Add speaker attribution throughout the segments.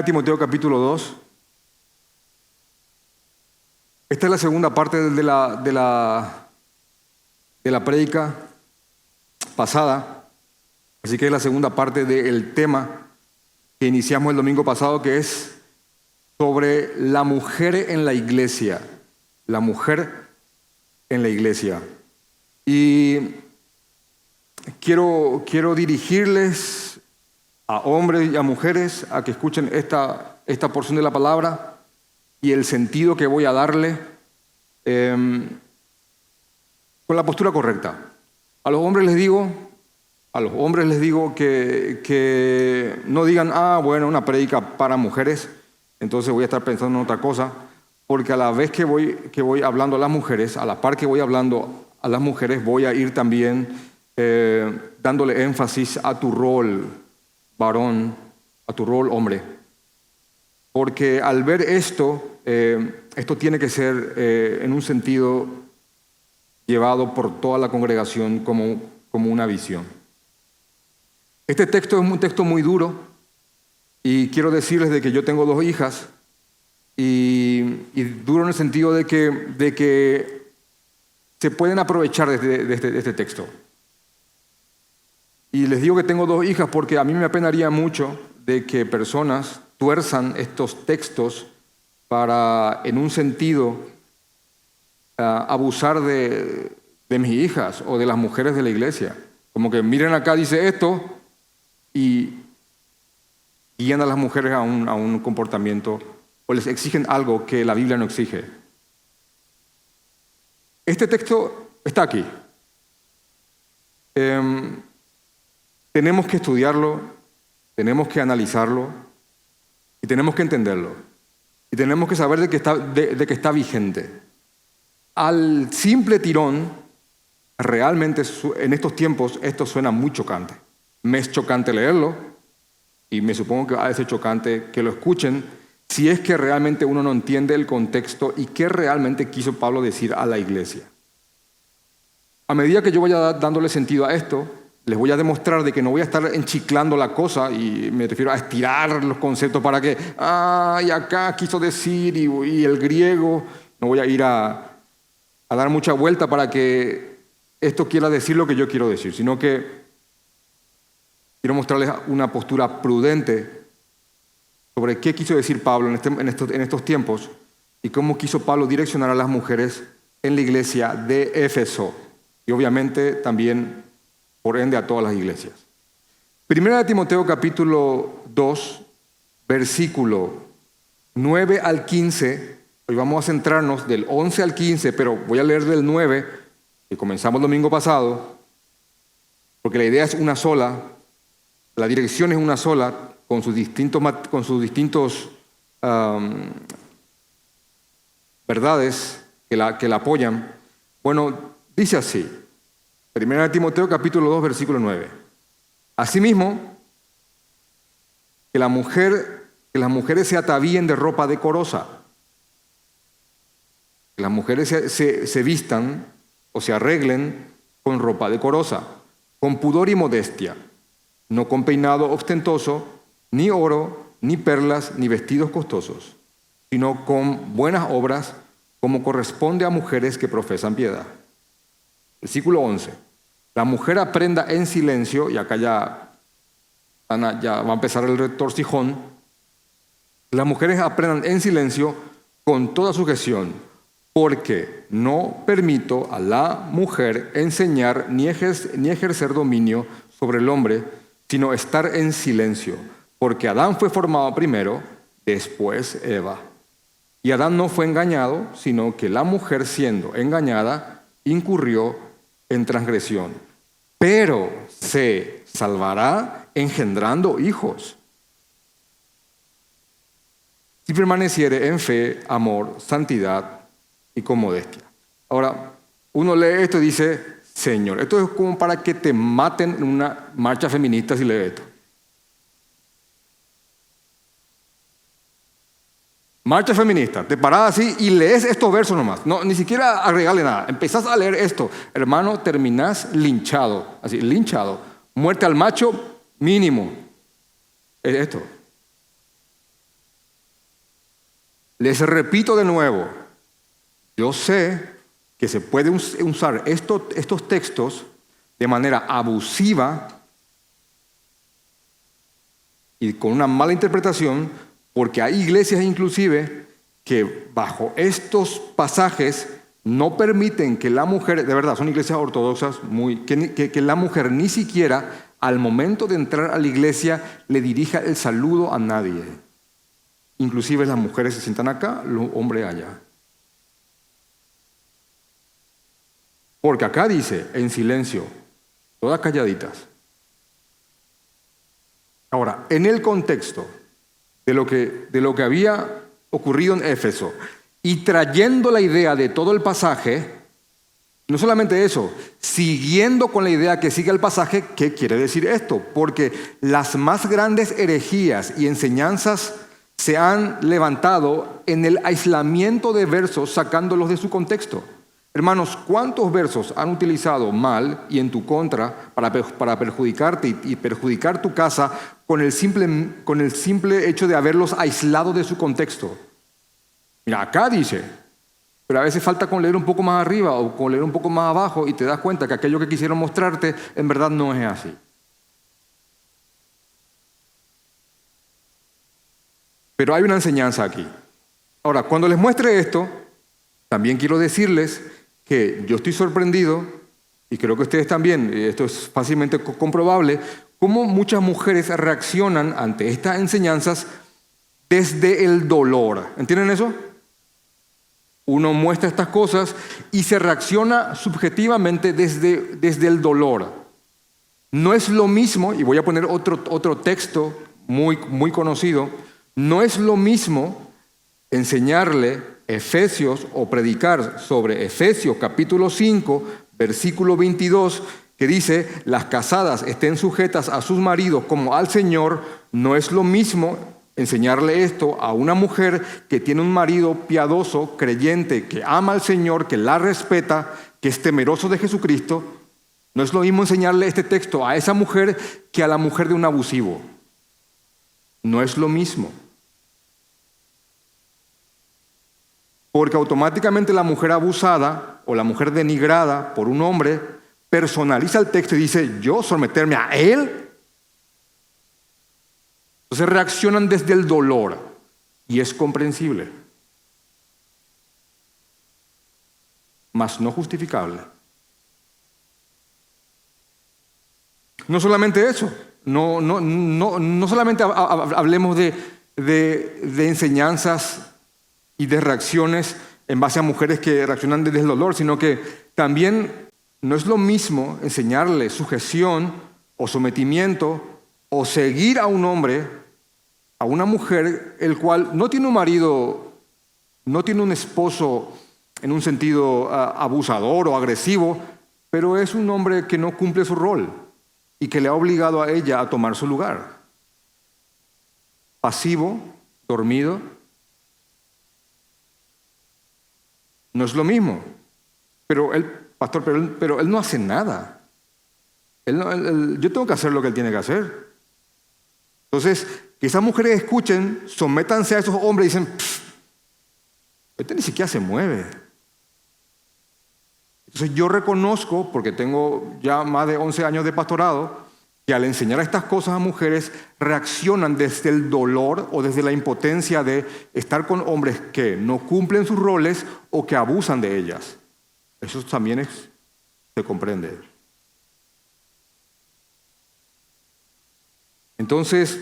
Speaker 1: de Timoteo capítulo 2. Esta es la segunda parte de la prédica pasada. Así que es la segunda parte del tema que iniciamos el domingo pasado, que es sobre la mujer en la iglesia. La mujer en la iglesia. Y quiero dirigirles a hombres y a mujeres a que escuchen esta porción de la palabra y el sentido que voy a darle con la postura correcta. A los hombres les digo que no digan, bueno, una prédica para mujeres, entonces voy a estar pensando en otra cosa, porque a la vez que voy hablando a las mujeres, a la par que voy hablando a las mujeres, voy a ir también dándole énfasis a tu rol varón, a tu rol hombre. Porque al ver esto tiene que ser en un sentido llevado por toda la congregación como una visión. Este texto es un texto muy duro y quiero decirles de que yo tengo 2 hijas y duro en el sentido de que se pueden aprovechar de este texto. Y les digo que tengo 2 hijas porque a mí me apenaría mucho de que personas tuerzan estos textos para, en un sentido, abusar de mis hijas o de las mujeres de la iglesia. Como que miren acá, dice esto, y guían a las mujeres a un comportamiento o les exigen algo que la Biblia no exige. Este texto está aquí. Tenemos que estudiarlo, tenemos que analizarlo y tenemos que entenderlo. Y tenemos que saber de que está vigente. Al simple tirón, realmente en estos tiempos esto suena muy chocante. Me es chocante leerlo y me supongo que va a ser chocante que lo escuchen si es que realmente uno no entiende el contexto y qué realmente quiso Pablo decir a la iglesia. A medida que yo vaya dándole sentido a esto, les voy a demostrar de que no voy a estar enchiclando la cosa, y me refiero a estirar los conceptos para que, y acá quiso decir, y el griego, no voy a ir a dar mucha vuelta para que esto quiera decir lo que yo quiero decir, sino que quiero mostrarles una postura prudente sobre qué quiso decir Pablo en estos tiempos y cómo quiso Pablo direccionar a las mujeres en la iglesia de Éfeso y obviamente también, por ende, a todas las iglesias. Primera de Timoteo capítulo 2, versículo 9 al 15. Hoy vamos a centrarnos del 11 al 15, pero voy a leer del 9, que comenzamos el domingo pasado, porque la idea es una sola, la dirección es una sola, con sus distintos verdades que la apoyan. Bueno, dice así, Primera de Timoteo capítulo 2, versículo 9. Asimismo, que las mujeres se atavíen de ropa decorosa, que las mujeres se vistan o se arreglen con ropa decorosa, con pudor y modestia, no con peinado ostentoso, ni oro, ni perlas, ni vestidos costosos, sino con buenas obras, como corresponde a mujeres que profesan piedad. Versículo 11. La mujer aprenda en silencio, y acá ya va a empezar el retorcijón. Las mujeres aprendan en silencio con toda sujeción, porque no permito a la mujer enseñar ni ejercer dominio sobre el hombre, sino estar en silencio, porque Adán fue formado primero, después Eva. Y Adán no fue engañado, sino que la mujer, siendo engañada, incurrió en transgresión. Pero se salvará engendrando hijos, si permaneciere en fe, amor, santidad y con modestia. Ahora, uno lee esto y dice, Señor, esto es como para que te maten en una marcha feminista si lees esto. Marcha feminista, te parás así y lees estos versos nomás, no, ni siquiera agregarle nada. Empezás a leer esto, hermano, terminás linchado, así, linchado. Muerte al macho mínimo. Es esto. Les repito de nuevo, yo sé que se puede usar estos textos de manera abusiva y con una mala interpretación, porque hay iglesias inclusive que bajo estos pasajes no permiten que la mujer, de verdad, son iglesias ortodoxas, que la mujer ni siquiera al momento de entrar a la iglesia le dirija el saludo a nadie. Inclusive las mujeres se sientan acá, los hombres allá. Porque acá dice, en silencio, todas calladitas. Ahora, en el contexto de lo que había ocurrido en Éfeso, y trayendo la idea de todo el pasaje, no solamente eso, siguiendo con la idea que sigue el pasaje, ¿qué quiere decir esto? Porque las más grandes herejías y enseñanzas se han levantado en el aislamiento de versos, sacándolos de su contexto. Hermanos, ¿cuántos versos han utilizado mal y en tu contra para perjudicarte y perjudicar tu casa con el simple hecho de haberlos aislado de su contexto? Mira, acá dice, pero a veces falta con leer un poco más arriba o con leer un poco más abajo y te das cuenta que aquello que quisieron mostrarte en verdad no es así. Pero hay una enseñanza aquí. Ahora, cuando les muestre esto, también quiero decirles que yo estoy sorprendido, y creo que ustedes también, esto es fácilmente comprobable, cómo muchas mujeres reaccionan ante estas enseñanzas desde el dolor. ¿Entienden eso? Uno muestra estas cosas y se reacciona subjetivamente desde el dolor. No es lo mismo, y voy a poner otro texto muy conocido, no es lo mismo enseñarle Efesios o predicar sobre Efesios capítulo 5, versículo 22, que dice, las casadas estén sujetas a sus maridos como al Señor. No es lo mismo enseñarle esto a una mujer que tiene un marido piadoso, creyente, que ama al Señor, que la respeta, que es temeroso de Jesucristo. No es lo mismo enseñarle este texto a esa mujer que a la mujer de un abusivo. No es lo mismo. Porque automáticamente la mujer abusada o la mujer denigrada por un hombre personaliza el texto y dice, yo someterme a él. Entonces reaccionan desde el dolor y es comprensible, mas no justificable. No solamente eso, no solamente hablemos de enseñanzas y de reacciones en base a mujeres que reaccionan desde el dolor, sino que también no es lo mismo enseñarle sujeción o sometimiento o seguir a un hombre, a una mujer, el cual no tiene un marido, no tiene un esposo en un sentido abusador o agresivo, pero es un hombre que no cumple su rol y que le ha obligado a ella a tomar su lugar. Pasivo, dormido. No es lo mismo. Pero él, pastor, pero él no hace nada. Yo tengo que hacer lo que él tiene que hacer. Entonces, que esas mujeres escuchen, sométanse a esos hombres y dicen, este ni siquiera se mueve. Entonces yo reconozco, porque tengo ya más de 11 años de pastorado, que al enseñar estas cosas a mujeres reaccionan desde el dolor o desde la impotencia de estar con hombres que no cumplen sus roles o que abusan de ellas. Eso también se comprende. Entonces,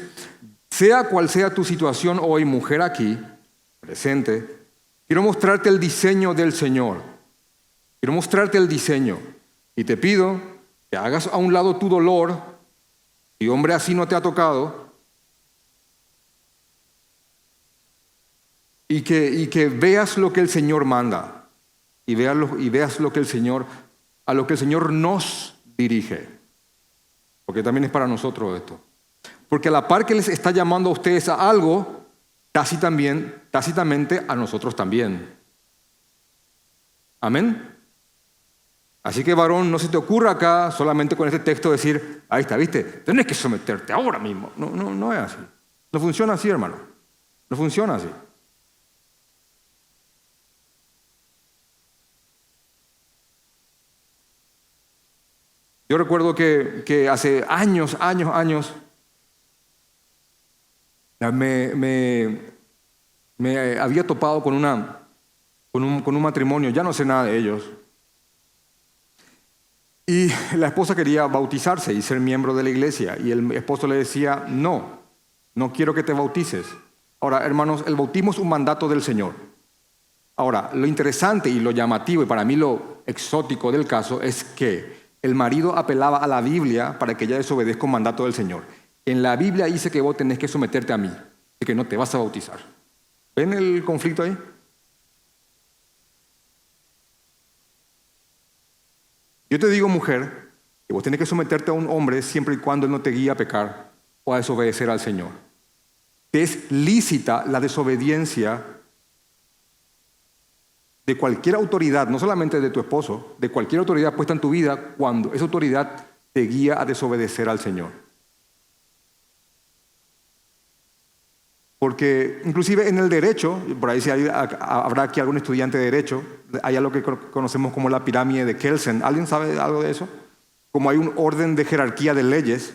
Speaker 1: sea cual sea tu situación hoy, mujer aquí, presente, quiero mostrarte el diseño del Señor. Quiero mostrarte el diseño. Y te pido que hagas a un lado tu dolor, si hombre así no te ha tocado, y que veas lo que el Señor manda, y veas lo que a lo que el Señor nos dirige. Porque también es para nosotros esto. Porque a la par que les está llamando a ustedes a algo, tácitamente a nosotros también. Amén. Así que varón, no se te ocurra acá solamente con este texto decir, ahí está, ¿viste? Tenés que someterte ahora mismo. No es así. No funciona así, hermano. No funciona así. Yo recuerdo que hace años, me había topado con un matrimonio, ya no sé nada de ellos. Y la esposa quería bautizarse y ser miembro de la iglesia. Y el esposo le decía, no quiero que te bautices. Ahora, hermanos, el bautismo es un mandato del Señor. Ahora, lo interesante y lo llamativo y para mí lo exótico del caso es que el marido apelaba a la Biblia para que ella desobedezca un mandato del Señor. En la Biblia dice que vos tenés que someterte a mí y que no te vas a bautizar. ¿Ven el conflicto ahí? Yo te digo, mujer, que vos tenés que someterte a un hombre siempre y cuando él no te guíe a pecar o a desobedecer al Señor. Te es lícita la desobediencia de cualquier autoridad, no solamente de tu esposo, de cualquier autoridad puesta en tu vida cuando esa autoridad te guía a desobedecer al Señor. Porque inclusive en el derecho, por ahí si habrá aquí algún estudiante de derecho, hay algo que conocemos como la pirámide de Kelsen. ¿Alguien sabe algo de eso? Como hay un orden de jerarquía de leyes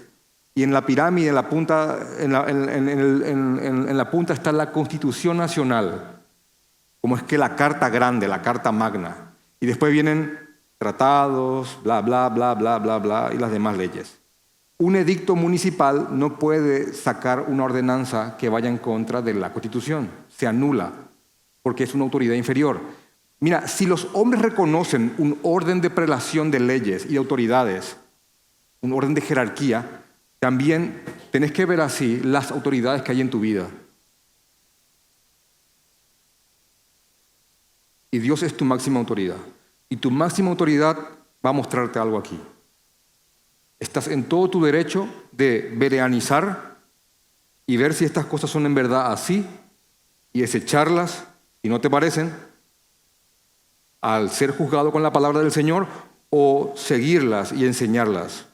Speaker 1: y en la pirámide, en la punta, en la punta está la Constitución Nacional, como es que la Carta Grande, la Carta Magna. Y después vienen tratados, bla, bla, bla, bla, bla, bla, y las demás leyes. Un edicto municipal no puede sacar una ordenanza que vaya en contra de la Constitución. Se anula, porque es una autoridad inferior. Mira, si los hombres reconocen un orden de prelación de leyes y de autoridades, un orden de jerarquía, también tenés que ver así las autoridades que hay en tu vida. Y Dios es tu máxima autoridad. Y tu máxima autoridad va a mostrarte algo aquí. Estás en todo tu derecho de vereanizar y ver si estas cosas son en verdad así y desecharlas si no te parecen al ser juzgado con la palabra del Señor o seguirlas y enseñarlas.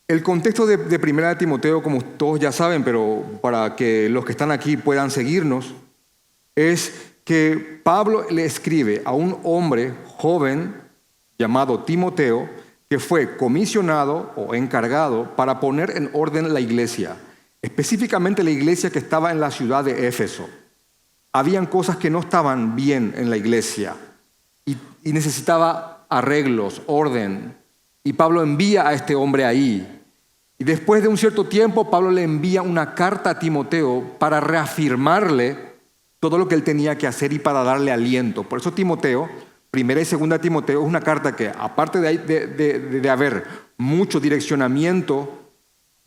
Speaker 1: El contexto de 1 Timoteo, como todos ya saben, pero para que los que están aquí puedan seguirnos, es que Pablo le escribe a un hombre joven llamado Timoteo, que fue comisionado o encargado para poner en orden la iglesia, específicamente la iglesia que estaba en la ciudad de Éfeso. Habían cosas que no estaban bien en la iglesia y necesitaba arreglos, orden. Y Pablo envía a este hombre ahí. Y después de un cierto tiempo, Pablo le envía una carta a Timoteo para reafirmarle todo lo que él tenía que hacer y para darle aliento. Por eso Timoteo, 1 y 2 Timoteo, es una carta que, aparte de haber mucho direccionamiento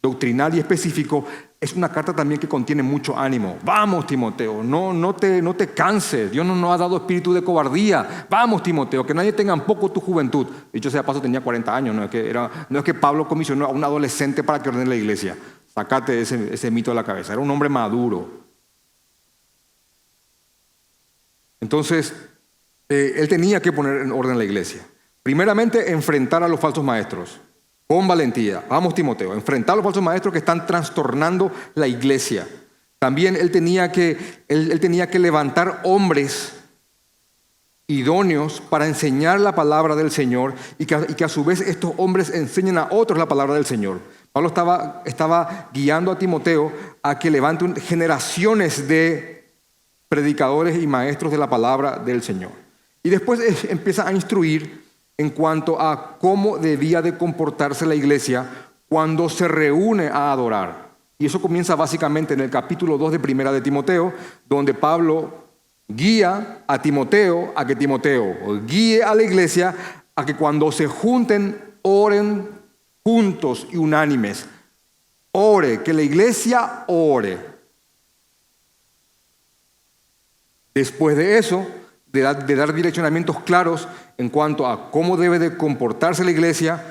Speaker 1: doctrinal y específico, es una carta también que contiene mucho ánimo. Vamos, Timoteo, no te canses. Dios no nos ha dado espíritu de cobardía. Vamos, Timoteo, que nadie tenga en poco tu juventud. Dicho sea paso, tenía 40 años. No es que Pablo comisionó a un adolescente para que ordene la iglesia. Sácate ese mito de la cabeza. Era un hombre maduro. Entonces, él tenía que poner en orden la iglesia. Primeramente, enfrentar a los falsos maestros. Con valentía. Vamos, Timoteo, enfrentar a los falsos maestros que están trastornando la iglesia. También él tenía que levantar hombres idóneos para enseñar la palabra del Señor y que a su vez estos hombres enseñen a otros la palabra del Señor. Pablo estaba guiando a Timoteo a que levante generaciones de predicadores y maestros de la palabra del Señor. Y después empieza a instruir en cuanto a cómo debía de comportarse la iglesia cuando se reúne a adorar. Y eso comienza básicamente en el capítulo 2 de 1 de Timoteo, donde Pablo guía a Timoteo a que Timoteo guíe a la iglesia a que cuando se junten oren juntos y unánimes. Ore, que la iglesia ore. Después de eso, de dar direccionamientos claros en cuanto a cómo debe de comportarse la iglesia,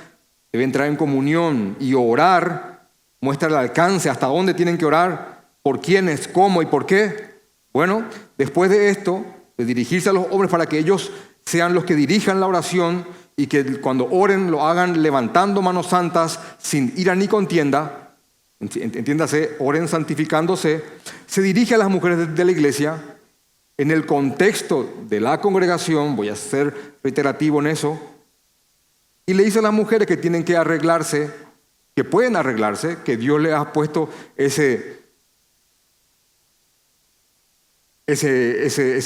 Speaker 1: debe entrar en comunión y orar, muestra el alcance, hasta dónde tienen que orar, por quiénes, cómo y por qué. Bueno, después de esto, de dirigirse a los hombres para que ellos sean los que dirijan la oración y que cuando oren lo hagan levantando manos santas, sin ira ni contienda, entiéndase, oren santificándose, se dirige a las mujeres de la iglesia. En el contexto de la congregación, voy a ser reiterativo en eso, Y le dice a las mujeres que tienen que arreglarse, que pueden arreglarse, que Dios les ha puesto ese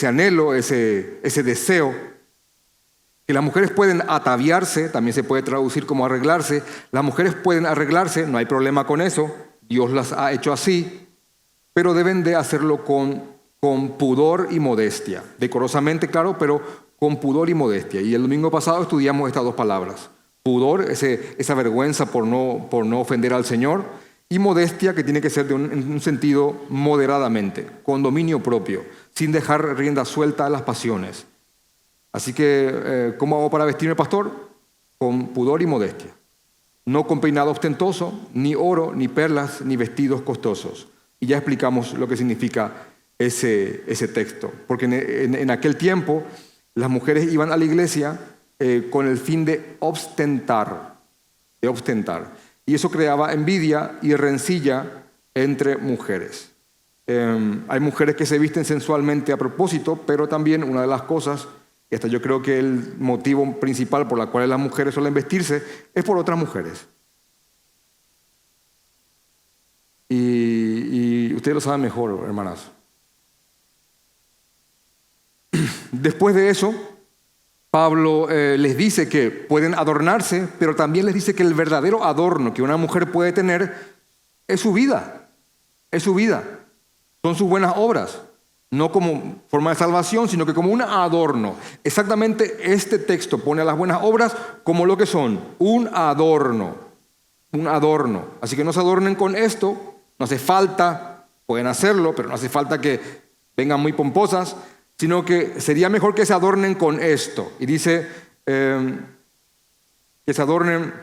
Speaker 1: anhelo, ese deseo, que las mujeres pueden ataviarse, también se puede traducir como arreglarse. Las mujeres pueden arreglarse, no hay problema con eso, Dios las ha hecho así, pero deben de hacerlo con pudor y modestia. Decorosamente, claro, pero con pudor y modestia. Y el domingo pasado estudiamos estas dos palabras. Pudor, esa vergüenza por no ofender al Señor, y modestia, que tiene que ser en un sentido moderadamente, con dominio propio, sin dejar rienda suelta a las pasiones. Así que, ¿cómo hago para vestirme, pastor? Con pudor y modestia. No con peinado ostentoso, ni oro, ni perlas, ni vestidos costosos. Y ya explicamos lo que significa ese texto. Porque en aquel tiempo las mujeres iban a la iglesia con el fin de ostentar. Y eso creaba envidia y rencilla entre mujeres. Hay mujeres que se visten sensualmente a propósito, pero también una de las cosas, y hasta yo creo que el motivo principal por la cual las mujeres suelen vestirse, es por otras mujeres. Y ustedes lo saben mejor, hermanas. Después de eso, Pablo les dice que pueden adornarse, pero también les dice que el verdadero adorno que una mujer puede tener es su vida. Es su vida. Son sus buenas obras. No como forma de salvación, sino que como un adorno. Exactamente este texto pone a las buenas obras como lo que son, un adorno. Un adorno. Así que no se adornen con esto, no hace falta, pueden hacerlo, pero no hace falta que vengan muy pomposas, sino que sería mejor que se adornen con esto. Y dice que se adornen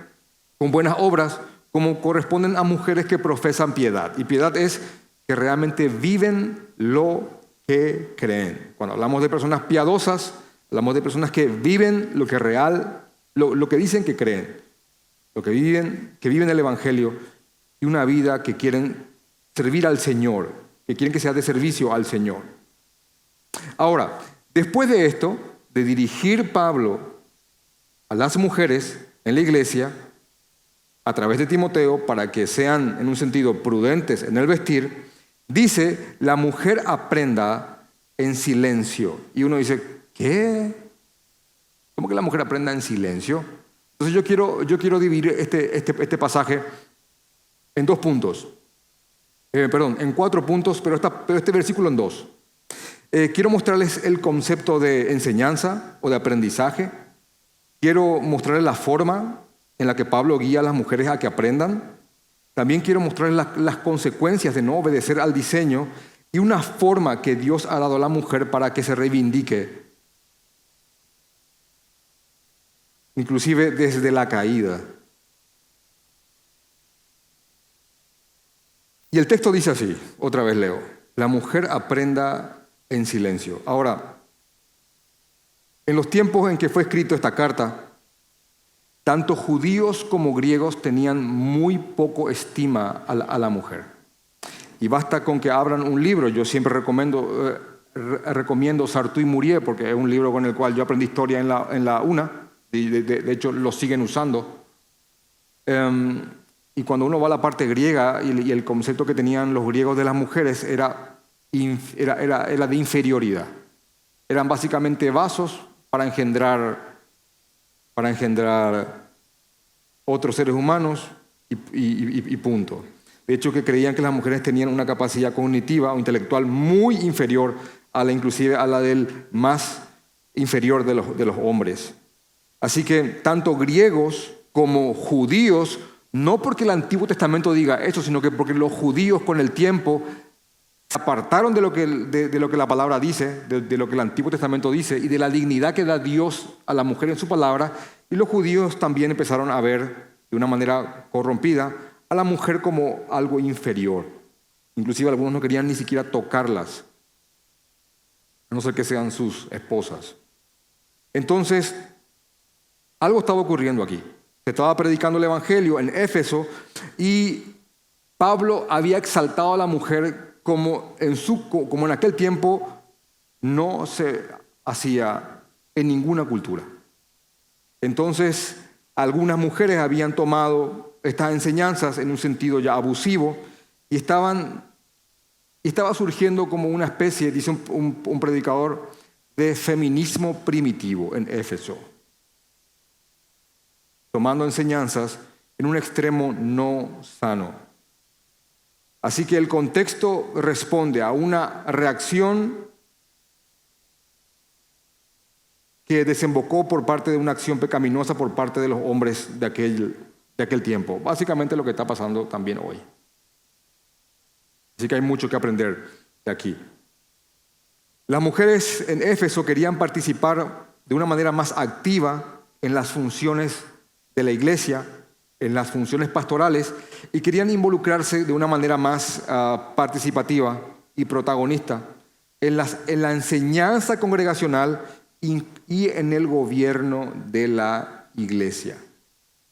Speaker 1: con buenas obras como corresponden a mujeres que profesan piedad. Y piedad es que realmente viven lo que creen. Cuando hablamos de personas piadosas, hablamos de personas que viven lo que dicen que creen, que viven el Evangelio y una vida que quieren servir al Señor, que quieren que sea de servicio al Señor. Ahora, después de esto, de dirigir Pablo a las mujeres en la iglesia, a través de Timoteo, para que sean en un sentido prudentes en el vestir, dice, la mujer aprenda en silencio. Y uno dice, ¿qué? ¿Cómo que la mujer aprenda en silencio? Entonces yo quiero dividir este pasaje en dos puntos. En 4 puntos, pero este versículo en 2. Quiero mostrarles el concepto de enseñanza o de aprendizaje. Quiero mostrarles la forma en la que Pablo guía a las mujeres a que aprendan. También quiero mostrarles las consecuencias de no obedecer al diseño y una forma que Dios ha dado a la mujer para que se reivindique, inclusive desde la caída. Y el texto dice así, otra vez leo, la mujer aprenda en silencio. Ahora, en los tiempos en que fue escrito esta carta, tanto judíos como griegos tenían muy poco estima a la mujer. Y basta con que abran un libro. Yo siempre recomiendo Sartú y Murier, porque es un libro con el cual yo aprendí historia en la UNA, y de hecho lo siguen usando. Y cuando uno va a la parte griega, y el concepto que tenían los griegos de las mujeres era de inferioridad. Eran básicamente vasos para engendrar otros seres humanos y punto. De hecho, que creían que las mujeres tenían una capacidad cognitiva o intelectual muy inferior inclusive a la del más inferior de los hombres. Así que tanto griegos como judíos, no porque el Antiguo Testamento diga eso, sino que porque los judíos con el tiempo se apartaron de lo que la palabra dice, de lo que el Antiguo Testamento dice y de la dignidad que da Dios a la mujer en su palabra, y los judíos también empezaron a ver de una manera corrompida a la mujer como algo inferior. Inclusive algunos no querían ni siquiera tocarlas, a no ser que sean sus esposas. Entonces, algo estaba ocurriendo aquí. Se estaba predicando el Evangelio en Éfeso y Pablo había exaltado a la mujer como en aquel tiempo no se hacía en ninguna cultura. Entonces, algunas mujeres habían tomado estas enseñanzas en un sentido ya abusivo y estaba surgiendo como una especie, dice un predicador, de feminismo primitivo en Éfeso, tomando enseñanzas en un extremo no sano. Así que el contexto responde a una reacción que desembocó por parte de una acción pecaminosa por parte de los hombres de aquel tiempo. Básicamente lo que está pasando también hoy. Así que hay mucho que aprender de aquí. Las mujeres en Éfeso querían participar de una manera más activa en las funciones de la iglesia, en las funciones pastorales, y querían involucrarse de una manera más participativa y protagonista en la enseñanza congregacional y en el gobierno de la iglesia.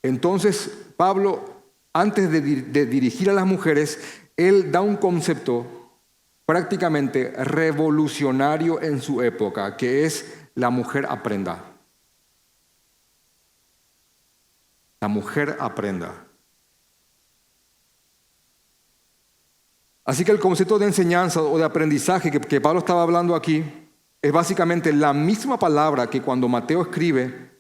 Speaker 1: Entonces, Pablo, antes de dirigir a las mujeres, él da un concepto prácticamente revolucionario en su época, que es la mujer aprenda. La mujer aprenda. Así que el concepto de enseñanza o de aprendizaje que Pablo estaba hablando aquí es básicamente la misma palabra que cuando Mateo escribe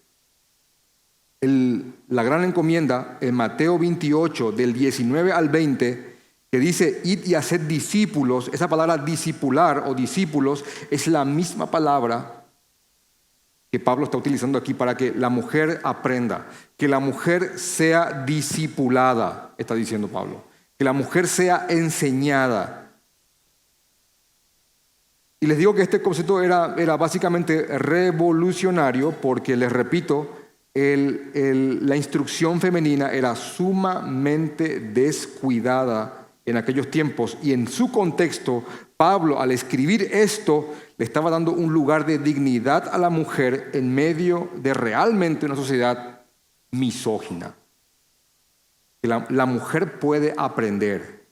Speaker 1: la gran encomienda en Mateo 28, del 19 al 20, que dice, id y haced discípulos. Esa palabra discipular o discípulos es la misma palabra que Pablo está utilizando aquí para que la mujer aprenda, que la mujer sea discipulada, está diciendo Pablo, que la mujer sea enseñada. Y les digo que este concepto era básicamente revolucionario porque, les repito, la instrucción femenina era sumamente descuidada en aquellos tiempos, y en su contexto, Pablo, al escribir esto, le estaba dando un lugar de dignidad a la mujer en medio de realmente una sociedad misógina. La mujer puede aprender.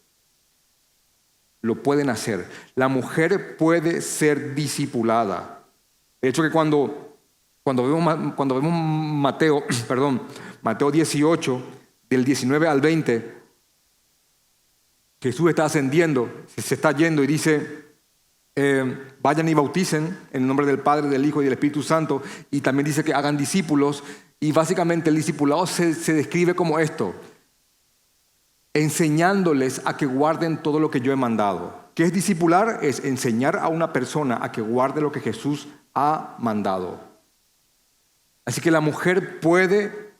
Speaker 1: Lo pueden hacer. La mujer puede ser discipulada. De hecho, que cuando vemos Mateo 18, del 19 al 20, Jesús está ascendiendo, se está yendo y dice, vayan y bauticen en el nombre del Padre, del Hijo y del Espíritu Santo, y también dice que hagan discípulos, y básicamente el discipulado se describe como esto: enseñándoles a que guarden todo lo que yo he mandado. ¿Qué es discipular? Es enseñar a una persona a que guarde lo que Jesús ha mandado. Así que la mujer puede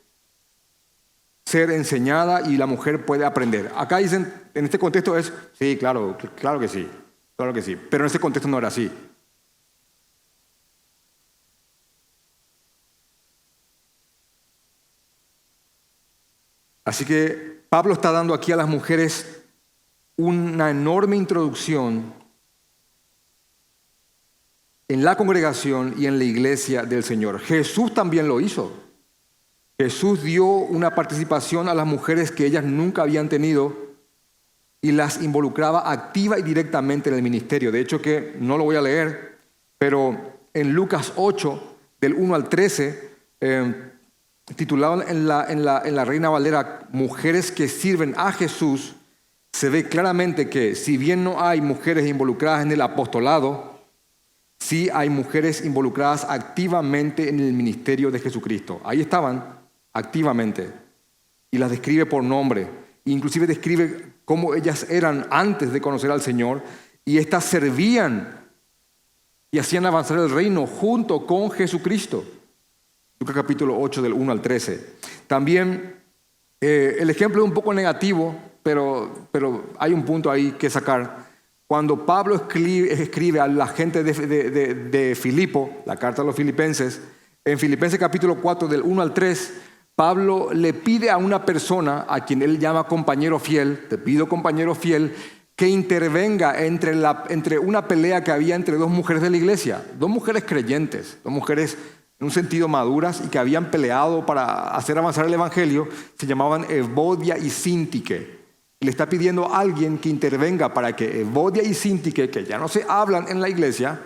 Speaker 1: ser enseñada y la mujer puede aprender. Acá dicen, en este contexto es, sí, claro que sí, pero en este contexto no era así. Así que Pablo está dando aquí a las mujeres una enorme introducción en la congregación y en la iglesia del Señor. Jesús también lo hizo. Jesús dio una participación a las mujeres que ellas nunca habían tenido y las involucraba activa y directamente en el ministerio. De hecho, que no lo voy a leer, pero en Lucas 8, del 1 al 13, titulado en la Reina Valera, Mujeres que sirven a Jesús, se ve claramente que si bien no hay mujeres involucradas en el apostolado, sí hay mujeres involucradas activamente en el ministerio de Jesucristo. Ahí estaban, activamente. Y las describe por nombre. Inclusive describe cómo ellas eran antes de conocer al Señor. Y estas servían y hacían avanzar el reino junto con Jesucristo. Lucas capítulo 8, del 1 al 13. También el ejemplo es un poco negativo, pero hay un punto ahí que sacar. Cuando Pablo escribe a la gente de Filipo, la carta a los filipenses, en Filipenses capítulo 4, del 1 al 3, Pablo le pide a una persona a quien él llama compañero fiel, te pido compañero fiel, que intervenga entre una pelea que había entre dos mujeres de la iglesia, dos mujeres creyentes, dos mujeres en un sentido maduras y que habían peleado para hacer avanzar el evangelio. Se llamaban Evodia y Síntique. Le está pidiendo a alguien que intervenga para que Evodia y Síntique, que ya no se hablan en la iglesia,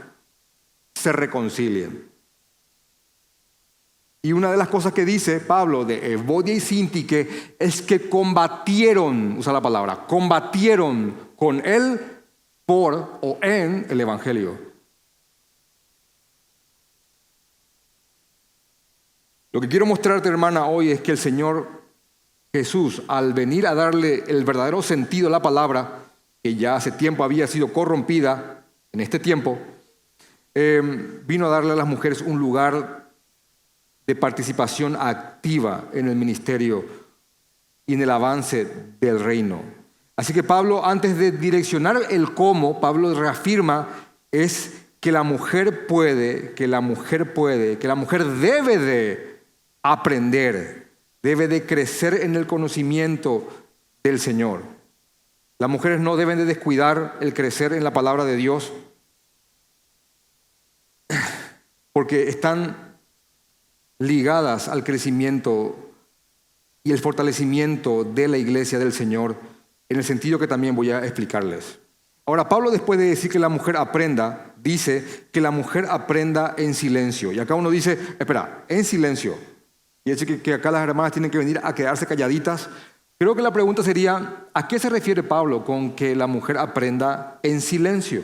Speaker 1: se reconcilien. Y una de las cosas que dice Pablo de Evodia y Síntique es que combatieron, usa la palabra, combatieron con él por o en el Evangelio. Lo que quiero mostrarte, hermana, hoy es que el Señor Jesús, al venir a darle el verdadero sentido a la palabra, que ya hace tiempo había sido corrompida, en este tiempo, vino a darle a las mujeres un lugar de participación activa en el ministerio y en el avance del reino. Así que Pablo, antes de direccionar el cómo, Pablo reafirma es que la mujer puede, que la mujer debe de aprender, debe de crecer en el conocimiento del Señor. Las mujeres no deben de descuidar el crecer en la palabra de Dios porque están ligadas al crecimiento y el fortalecimiento de la iglesia del Señor, en el sentido que también voy a explicarles. Ahora, Pablo, después de decir que la mujer aprenda, dice que la mujer aprenda en silencio. Y acá uno dice, espera, en silencio. Y dice que acá las hermanas tienen que venir a quedarse calladitas. Creo que la pregunta sería, ¿a qué se refiere Pablo con que la mujer aprenda en silencio?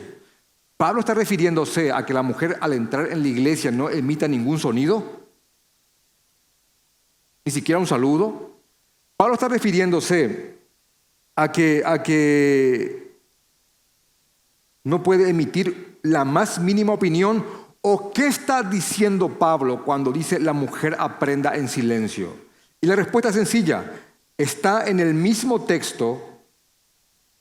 Speaker 1: ¿Pablo está refiriéndose a que la mujer al entrar en la iglesia no emita ningún sonido? Ni siquiera un saludo. Pablo está refiriéndose a que no puede emitir la más mínima opinión. ¿O qué está diciendo Pablo cuando dice la mujer aprenda en silencio? Y la respuesta es sencilla. Está en el mismo texto,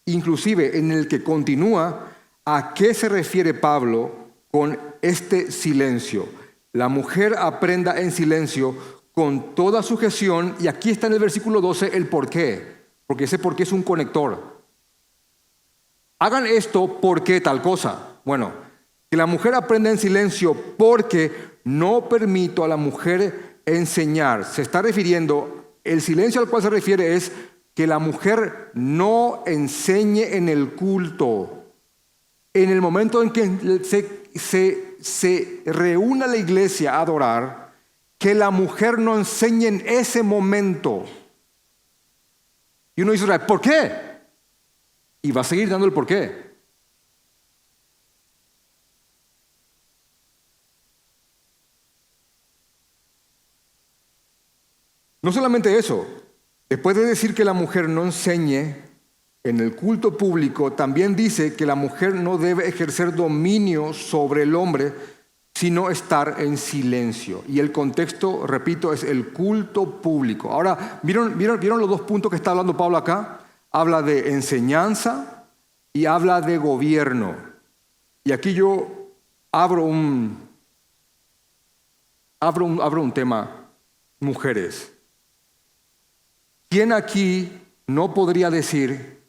Speaker 1: inclusive en el que continúa, a qué se refiere Pablo con este silencio. La mujer aprenda en silencio con toda sujeción, y aquí está en el versículo 12 el por qué, porque ese por qué es un conector. Hagan esto porque tal cosa. Bueno, que la mujer aprenda en silencio porque no permito a la mujer enseñar. Se está refiriendo, el silencio al cual se refiere es que la mujer no enseñe en el culto. En el momento en que se reúna la iglesia a adorar, que la mujer no enseñe en ese momento. Y uno dice, ¿por qué? Y va a seguir dando el por qué. No solamente eso, después de decir que la mujer no enseñe en el culto público, también dice que la mujer no debe ejercer dominio sobre el hombre, sino estar en silencio. Y el contexto, repito, es el culto público. Ahora, ¿vieron los dos puntos que está hablando Pablo acá? Habla de enseñanza y habla de gobierno. Y aquí yo abro un tema, mujeres. ¿Quién aquí no podría decir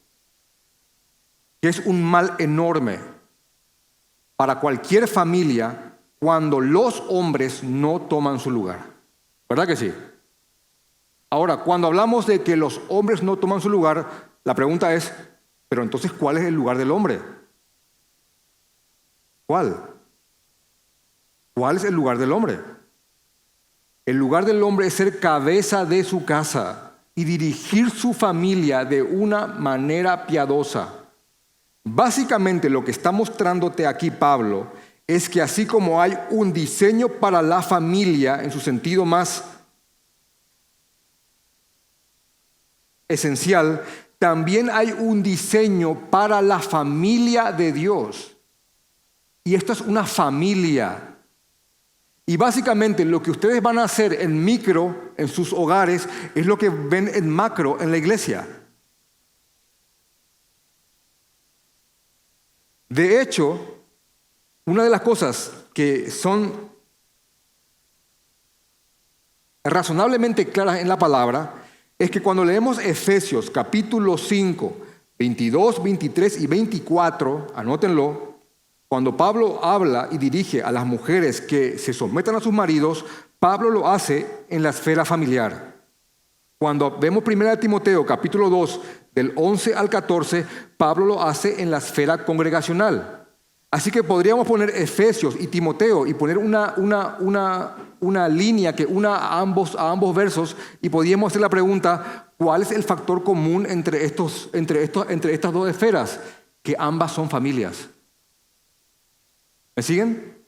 Speaker 1: que es un mal enorme para cualquier familia cuando los hombres no toman su lugar? ¿Verdad que sí? Ahora, cuando hablamos de que los hombres no toman su lugar, la pregunta es, pero entonces, ¿cuál es el lugar del hombre? ¿Cuál? ¿Cuál es el lugar del hombre? El lugar del hombre es ser cabeza de su casa y dirigir su familia de una manera piadosa. Básicamente lo que está mostrándote aquí Pablo es que así como hay un diseño para la familia en su sentido más esencial, también hay un diseño para la familia de Dios. Y esto es una familia. Y básicamente lo que ustedes van a hacer en micro, en sus hogares, es lo que ven en macro en la iglesia. De hecho, una de las cosas que son razonablemente claras en la palabra es que cuando leemos Efesios capítulo 5, 22, 23 y 24, anótenlo, cuando Pablo habla y dirige a las mujeres que se sometan a sus maridos, Pablo lo hace en la esfera familiar. Cuando vemos 1 Timoteo capítulo 2, del 11 al 14, Pablo lo hace en la esfera congregacional. Así que podríamos poner Efesios y Timoteo y poner una una línea que una a ambos versos y podíamos hacer la pregunta, ¿cuál es el factor común entre estas dos esferas? Que ambas son familias. ¿Me siguen?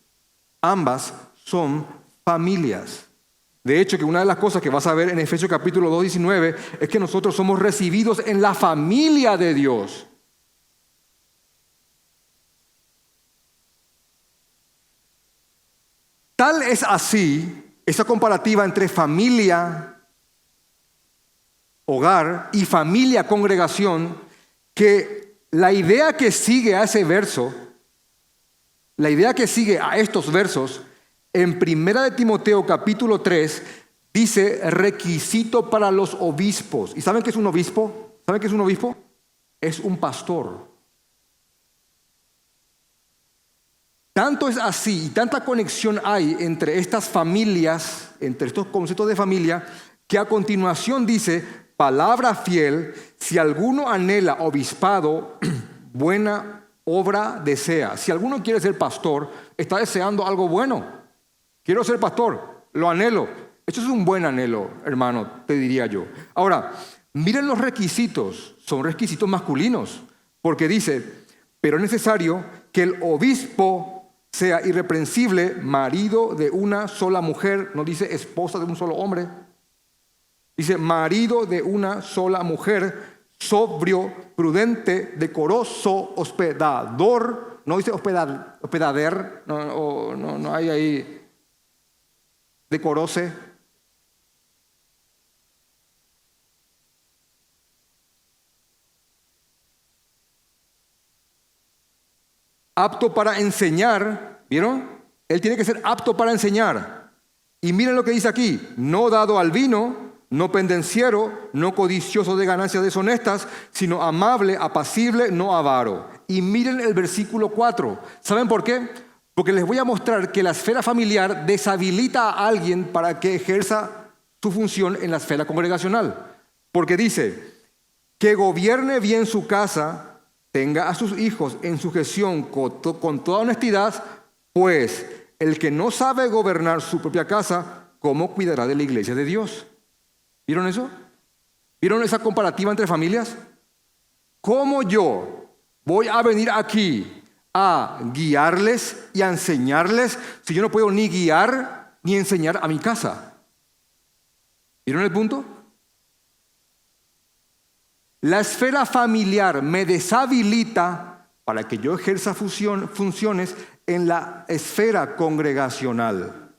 Speaker 1: Ambas son familias. De hecho, que una de las cosas que vas a ver en Efesios capítulo 2, 19 es que nosotros somos recibidos en la familia de Dios. Tal es así, esa comparativa entre familia, hogar y familia, congregación, que la idea que sigue a ese verso, la idea que sigue a estos versos, en 1 de Timoteo capítulo 3, dice requisito para los obispos. ¿Y saben qué es un obispo? ¿Saben qué es un obispo? Es un pastor. Tanto es así y tanta conexión hay entre estas familias, entre estos conceptos de familia, que a continuación dice, palabra fiel, si alguno anhela obispado, buena obra desea. Si alguno quiere ser pastor, está deseando algo bueno. Quiero ser pastor, lo anhelo. Esto es un buen anhelo, hermano, te diría yo. Ahora, miren los requisitos, son requisitos masculinos, porque dice, pero es necesario que el obispo sea irreprensible, marido de una sola mujer, no dice esposa de un solo hombre, dice marido de una sola mujer, sobrio, prudente, decoroso, hospedador, no dice hospedader, no hay ahí decorose. Apto para enseñar, ¿vieron? Él tiene que ser apto para enseñar. Y miren lo que dice aquí, no dado al vino, no pendenciero, no codicioso de ganancias deshonestas, sino amable, apacible, no avaro. Y miren el versículo 4. ¿Saben por qué? Porque les voy a mostrar que la esfera familiar deshabilita a alguien para que ejerza su función en la esfera congregacional. Porque dice, que gobierne bien su casa, tenga a sus hijos en sujeción con toda honestidad, pues el que no sabe gobernar su propia casa, ¿cómo cuidará de la iglesia de Dios? ¿Vieron eso? ¿Vieron esa comparativa entre familias? ¿Cómo yo voy a venir aquí a guiarles y a enseñarles si yo no puedo ni guiar ni enseñar a mi casa? ¿Vieron el punto? La esfera familiar me deshabilita para que yo ejerza funciones en la esfera congregacional.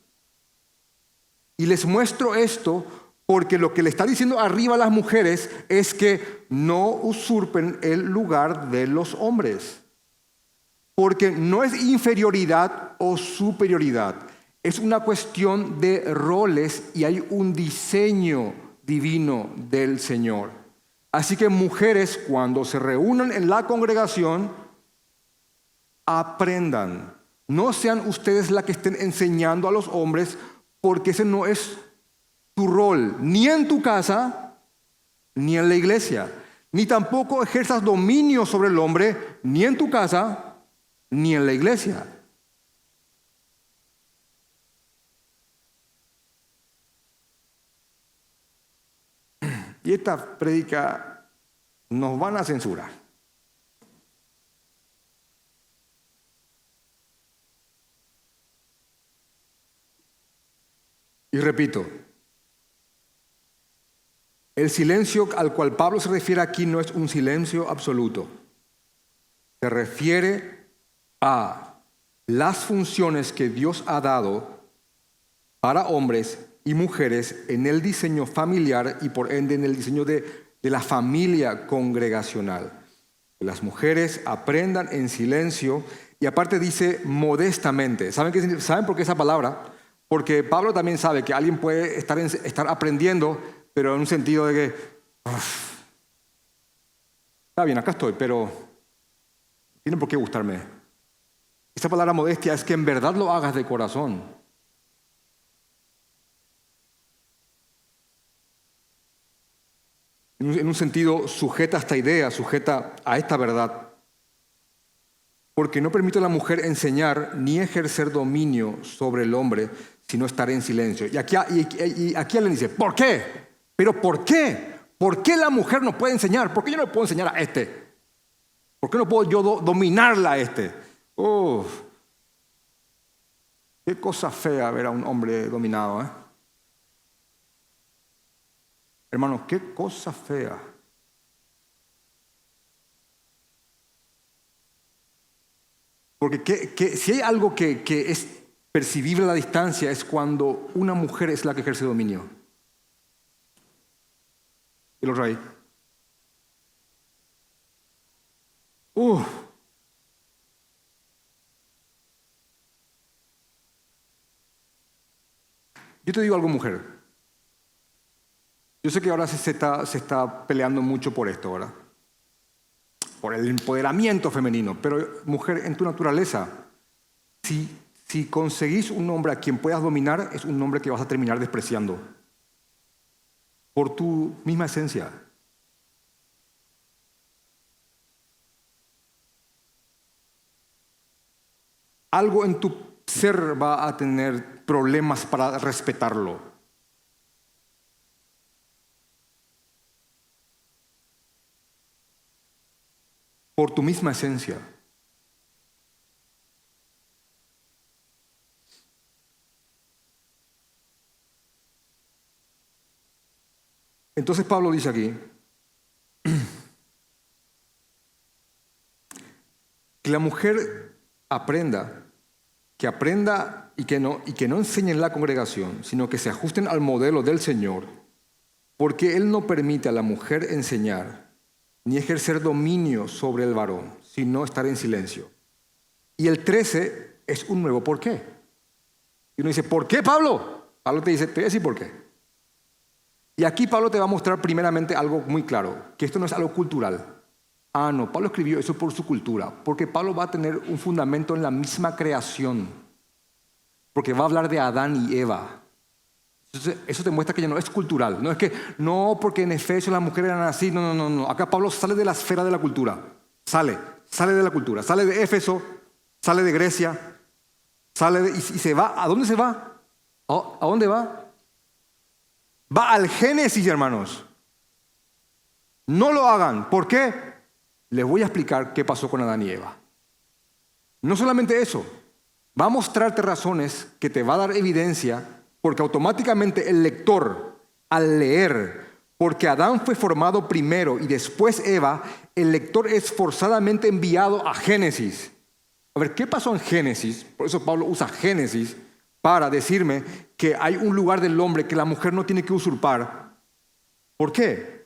Speaker 1: Y les muestro esto porque lo que le está diciendo arriba a las mujeres es que no usurpen el lugar de los hombres. Porque no es inferioridad o superioridad, es una cuestión de roles y hay un diseño divino del Señor. Así que mujeres, cuando se reúnan en la congregación, aprendan. No sean ustedes las que estén enseñando a los hombres, porque ese no es tu rol, ni en tu casa, ni en la iglesia. Ni tampoco ejerzas dominio sobre el hombre, ni en tu casa, ni en la iglesia. Y esta prédica nos van a censurar. Y repito, el silencio al cual Pablo se refiere aquí no es un silencio absoluto. Se refiere a las funciones que Dios ha dado para hombres y mujeres en el diseño familiar y por ende en el diseño de la familia congregacional. Que las mujeres aprendan en silencio y aparte dice modestamente. ¿Saben por qué esa palabra? Porque Pablo también sabe que alguien puede estar aprendiendo, pero en un sentido de que está bien, acá estoy, pero no tiene por qué gustarme. Esa palabra modestia es que en verdad lo hagas de corazón. En un sentido sujeta a esta idea, sujeta a esta verdad. Porque no permite a la mujer enseñar ni ejercer dominio sobre el hombre, sino estar en silencio. Y aquí le dice, ¿por qué? ¿Pero por qué? ¿Por qué la mujer no puede enseñar? ¿Por qué yo no le puedo enseñar a este? ¿Por qué no puedo yo dominarla a este? Uf, qué cosa fea ver a un hombre dominado, ¿eh? Hermanos, qué cosa fea. Porque si hay algo que es percibible a la distancia es cuando una mujer es la que ejerce dominio. Y los reyes. Yo te digo algo, mujer. Yo sé que ahora se está peleando mucho por esto, ¿verdad? Por el empoderamiento femenino. Pero, mujer, en tu naturaleza, si conseguís un hombre a quien puedas dominar, es un hombre que vas a terminar despreciando. Por tu misma esencia. Algo en tu ser va a tener problemas para respetarlo. Por tu misma esencia. Entonces Pablo dice aquí que la mujer aprenda y que no enseñen en la congregación, sino que se ajusten al modelo del Señor, porque Él no permite a la mujer enseñar ni ejercer dominio sobre el varón, sino estar en silencio. Y el 13 es un nuevo ¿por qué? Y uno dice, ¿por qué, Pablo? Pablo te dice, te voy a decir por qué. Y aquí Pablo te va a mostrar primeramente algo muy claro, que esto no es algo cultural. Ah, no, Pablo escribió eso por su cultura, porque Pablo va a tener un fundamento en la misma creación, porque va a hablar de Adán y Eva. Entonces, eso te muestra que ya no es cultural, no es que, no, porque en Efesios las mujeres eran así, no. Acá Pablo sale de la esfera de la cultura, sale de la cultura, sale de Éfeso, sale de Grecia, y se va, ¿a dónde se va? ¿A dónde va? Va al Génesis, hermanos. No lo hagan, ¿por qué? Les voy a explicar qué pasó con Adán y Eva. No solamente eso, va a mostrarte razones que te va a dar evidencia, porque automáticamente el lector, al leer, porque Adán fue formado primero y después Eva, el lector es forzadamente enviado a Génesis. A ver, ¿qué pasó en Génesis? Por eso Pablo usa Génesis para decirme que hay un lugar del hombre que la mujer no tiene que usurpar. ¿Por qué?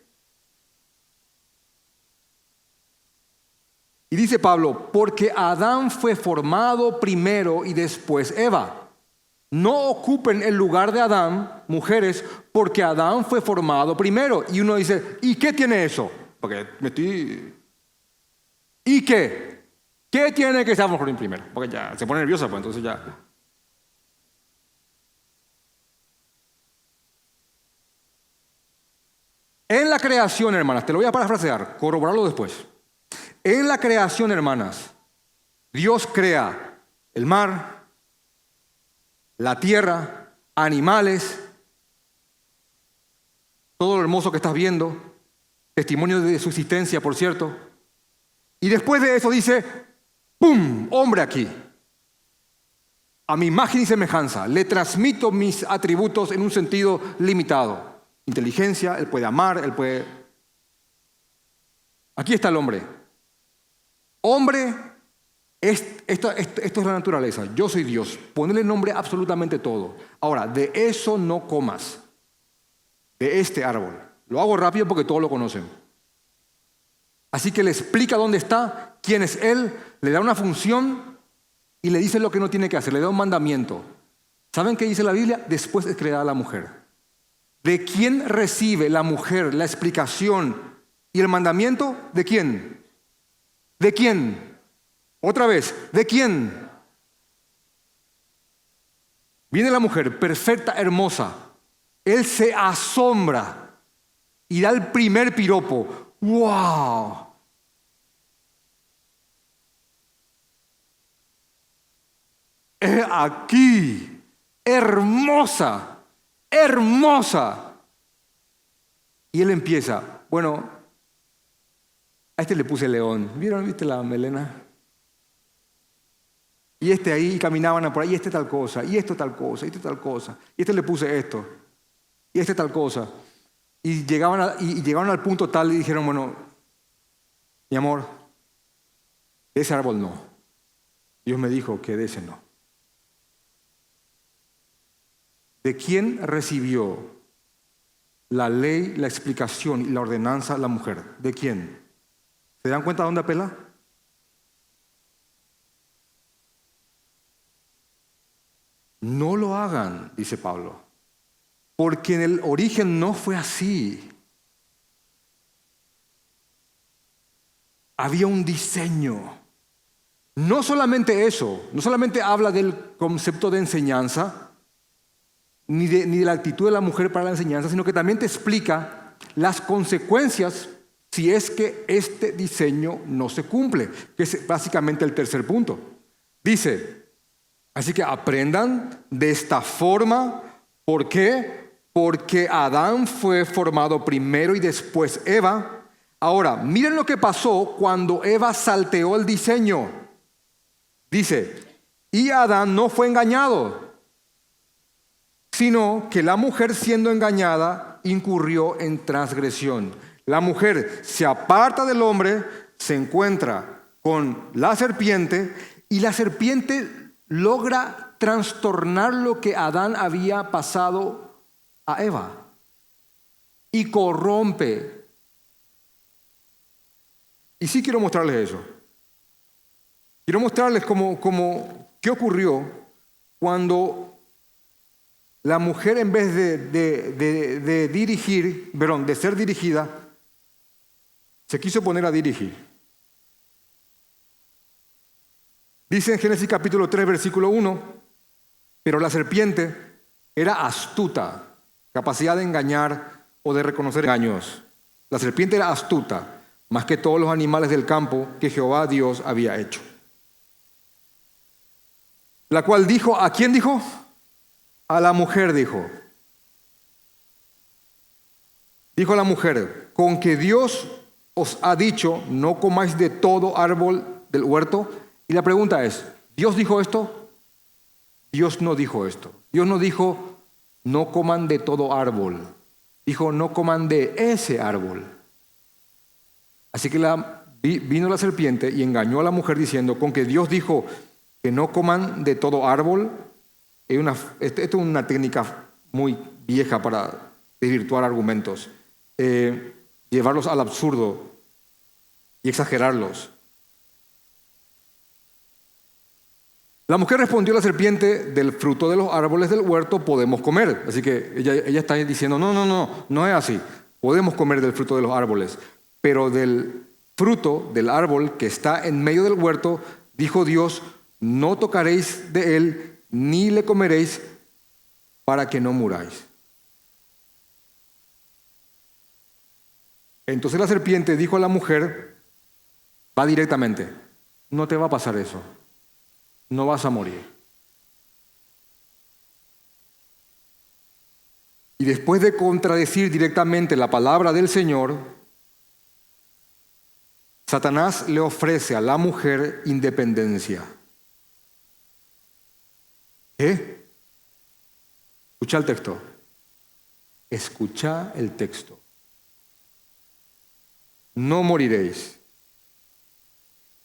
Speaker 1: Y dice Pablo, porque Adán fue formado primero y después Eva. No ocupen el lugar de Adán, mujeres, porque Adán fue formado primero. Y uno dice, ¿y qué tiene eso? Porque ¿y qué? ¿Qué tiene que ser primero? Porque ya se pone nerviosa, pues entonces ya. En la creación, hermanas, te lo voy a parafrasear, corroborarlo después. En la creación, hermanas, Dios crea el mar, la tierra, animales, todo lo hermoso que estás viendo, testimonio de su existencia, por cierto. Y después de eso dice, ¡pum!, hombre aquí. A mi imagen y semejanza, le transmito mis atributos en un sentido limitado. Inteligencia, él puede amar, él puede... Aquí está el hombre. Hombre, esto es la naturaleza. Yo soy Dios. Ponele nombre a absolutamente todo. Ahora, de eso no comas. De este árbol. Lo hago rápido porque todos lo conocen. Así que le explica dónde está, quién es él, le da una función y le dice lo que no tiene que hacer, le da un mandamiento. ¿Saben qué dice la Biblia? Después es creada la mujer. ¿De quién recibe la mujer la explicación y el mandamiento? ¿De quién? ¿De quién? Otra vez, ¿de quién? Viene la mujer, perfecta, hermosa. Él se asombra y da el primer piropo. ¡Wow! Aquí hermosa, hermosa. Y él empieza, bueno, a este le puse león. ¿Vieron? ¿Viste la melena? Y este ahí caminaban por ahí, y este tal cosa, y esto tal cosa, y esto tal cosa. Y este le puse esto, y este tal cosa. Y llegaron al punto tal y dijeron, bueno, mi amor, de ese árbol no. Dios me dijo que de ese no. ¿De quién recibió la ley, la explicación y la ordenanza la mujer? ¿De quién? ¿Se dan cuenta de dónde apela? No lo hagan, dice Pablo, porque en el origen no fue así. Había un diseño. No solamente eso, no solamente habla del concepto de enseñanza, ni de la actitud de la mujer para la enseñanza, sino que también te explica las consecuencias si es que este diseño no se cumple, que es básicamente el tercer punto. Dice, así que aprendan de esta forma. ¿Por qué? Porque Adán fue formado primero y después Eva. Ahora, miren lo que pasó cuando Eva salteó el diseño. Dice, y Adán no fue engañado, sino que la mujer siendo engañada incurrió en transgresión. La mujer se aparta del hombre, se encuentra con la serpiente y la serpiente logra trastornar lo que Adán había pasado a Eva y corrompe. Y sí quiero mostrarles eso. Quiero mostrarles qué ocurrió cuando la mujer, en vez de dirigir, de ser dirigida, se quiso poner a dirigir. Dice en Génesis capítulo 3, versículo 1, pero la serpiente era astuta, capacidad de engañar o de reconocer engaños. La serpiente era astuta, más que todos los animales del campo que Jehová Dios había hecho. La cual dijo, ¿a quién dijo? A la mujer dijo. Dijo a la mujer, con que Dios os ha dicho, no comáis de todo árbol del huerto. Y la pregunta es, ¿Dios dijo esto? Dios no dijo esto. Dios no dijo, no coman de todo árbol. Dijo, no coman de ese árbol. Así que vino la serpiente y engañó a la mujer diciendo, con que Dios dijo que no coman de todo árbol. Esto es una técnica muy vieja para desvirtuar argumentos, llevarlos al absurdo y exagerarlos. La mujer respondió a la serpiente, del fruto de los árboles del huerto podemos comer. Así que ella está diciendo, no es así. Podemos comer del fruto de los árboles, pero del fruto del árbol que está en medio del huerto, dijo Dios, no tocaréis de él, ni le comeréis, para que no muráis. Entonces la serpiente dijo a la mujer, va directamente, no te va a pasar eso, no vas a morir. Y después de contradecir directamente la palabra del Señor, Satanás le ofrece a la mujer independencia. ¿Qué? Escucha el texto. Escucha el texto. No moriréis,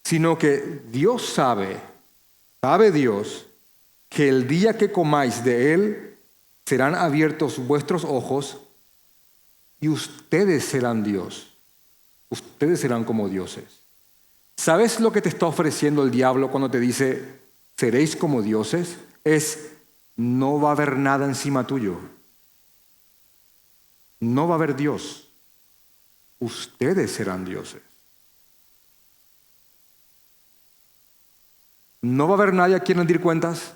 Speaker 1: sino que Dios sabe Dios, que el día que comáis de él, serán abiertos vuestros ojos y ustedes serán Dios. Ustedes serán como dioses. ¿Sabes lo que te está ofreciendo el diablo cuando te dice, seréis como dioses? No va a haber nada encima tuyo. No va a haber Dios. Ustedes serán dioses. No va a haber nadie a quien rendir cuentas.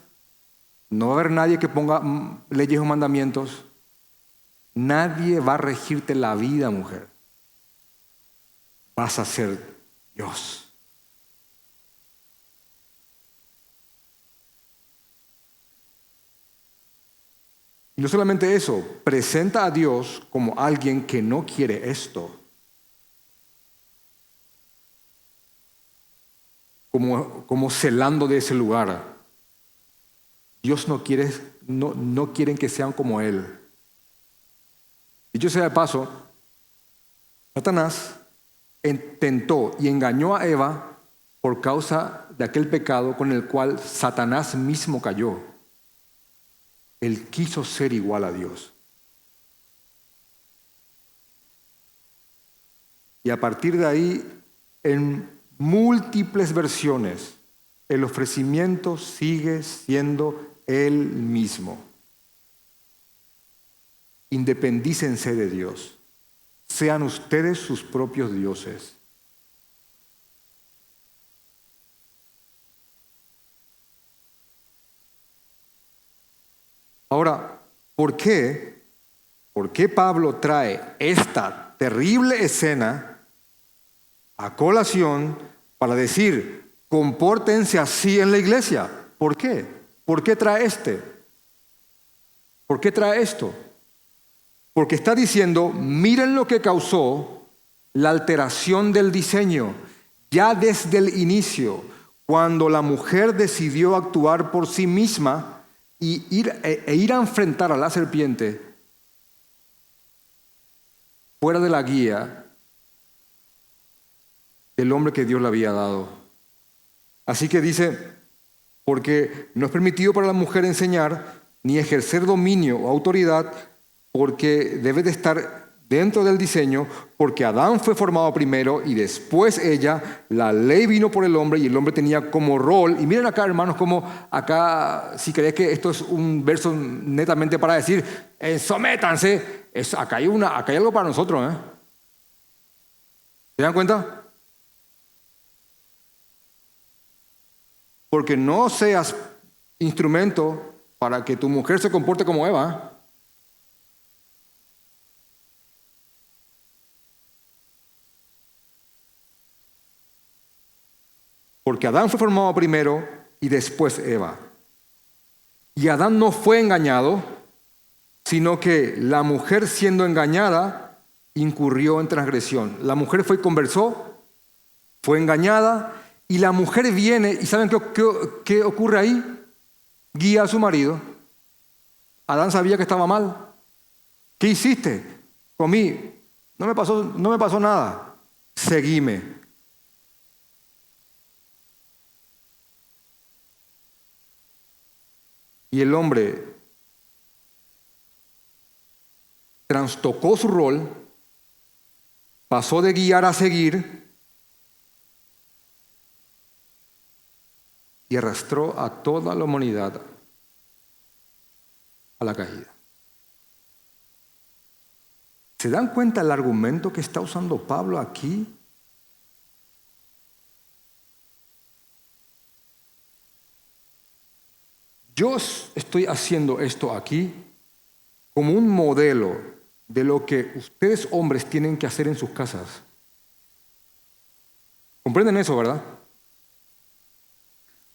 Speaker 1: No va a haber nadie que ponga leyes o mandamientos. Nadie va a regirte la vida, mujer. Vas a ser Dios. Y no solamente eso, presenta a Dios como alguien que no quiere esto. Como celando de ese lugar. Dios no quieren que sean como Él. Dicho sea de paso, Satanás tentó y engañó a Eva por causa de aquel pecado con el cual Satanás mismo cayó. Él quiso ser igual a Dios. Y a partir de ahí, en múltiples versiones, el ofrecimiento sigue siendo el mismo. Independícense de Dios. Sean ustedes sus propios dioses. Ahora, ¿por qué Pablo trae esta terrible escena a colación para decir, compórtense así en la iglesia? ¿Por qué? ¿Por qué trae ¿Por qué trae esto? Porque está diciendo, miren lo que causó la alteración del diseño. Ya desde el inicio, cuando la mujer decidió actuar por sí misma y ir a enfrentar a la serpiente fuera de la guía del hombre que Dios le había dado. Así que dice, porque no es permitido para la mujer enseñar ni ejercer dominio o autoridad, porque debe de estar dentro del diseño, porque Adán fue formado primero y después ella. La ley vino por el hombre y el hombre tenía como rol. Y miren acá, hermanos, como acá, si crees que esto es un verso netamente para decir, sométanse, acá hay algo para nosotros, ¿eh? ¿Se dan cuenta? Porque no seas instrumento para que tu mujer se comporte como Eva. Porque Adán fue formado primero y después Eva. Y Adán no fue engañado, sino que la mujer, siendo engañada, incurrió en transgresión. La mujer conversó, fue engañada, y la mujer viene, ¿y saben qué ocurre ahí? Guía a su marido. Adán sabía que estaba mal. ¿Qué hiciste? Comí. No me pasó nada. Seguime. Y el hombre trastocó su rol, pasó de guiar a seguir y arrastró a toda la humanidad a la caída. ¿Se dan cuenta el argumento que está usando Pablo aquí? Yo estoy haciendo esto aquí como un modelo de lo que ustedes hombres tienen que hacer en sus casas. ¿Comprenden eso, verdad?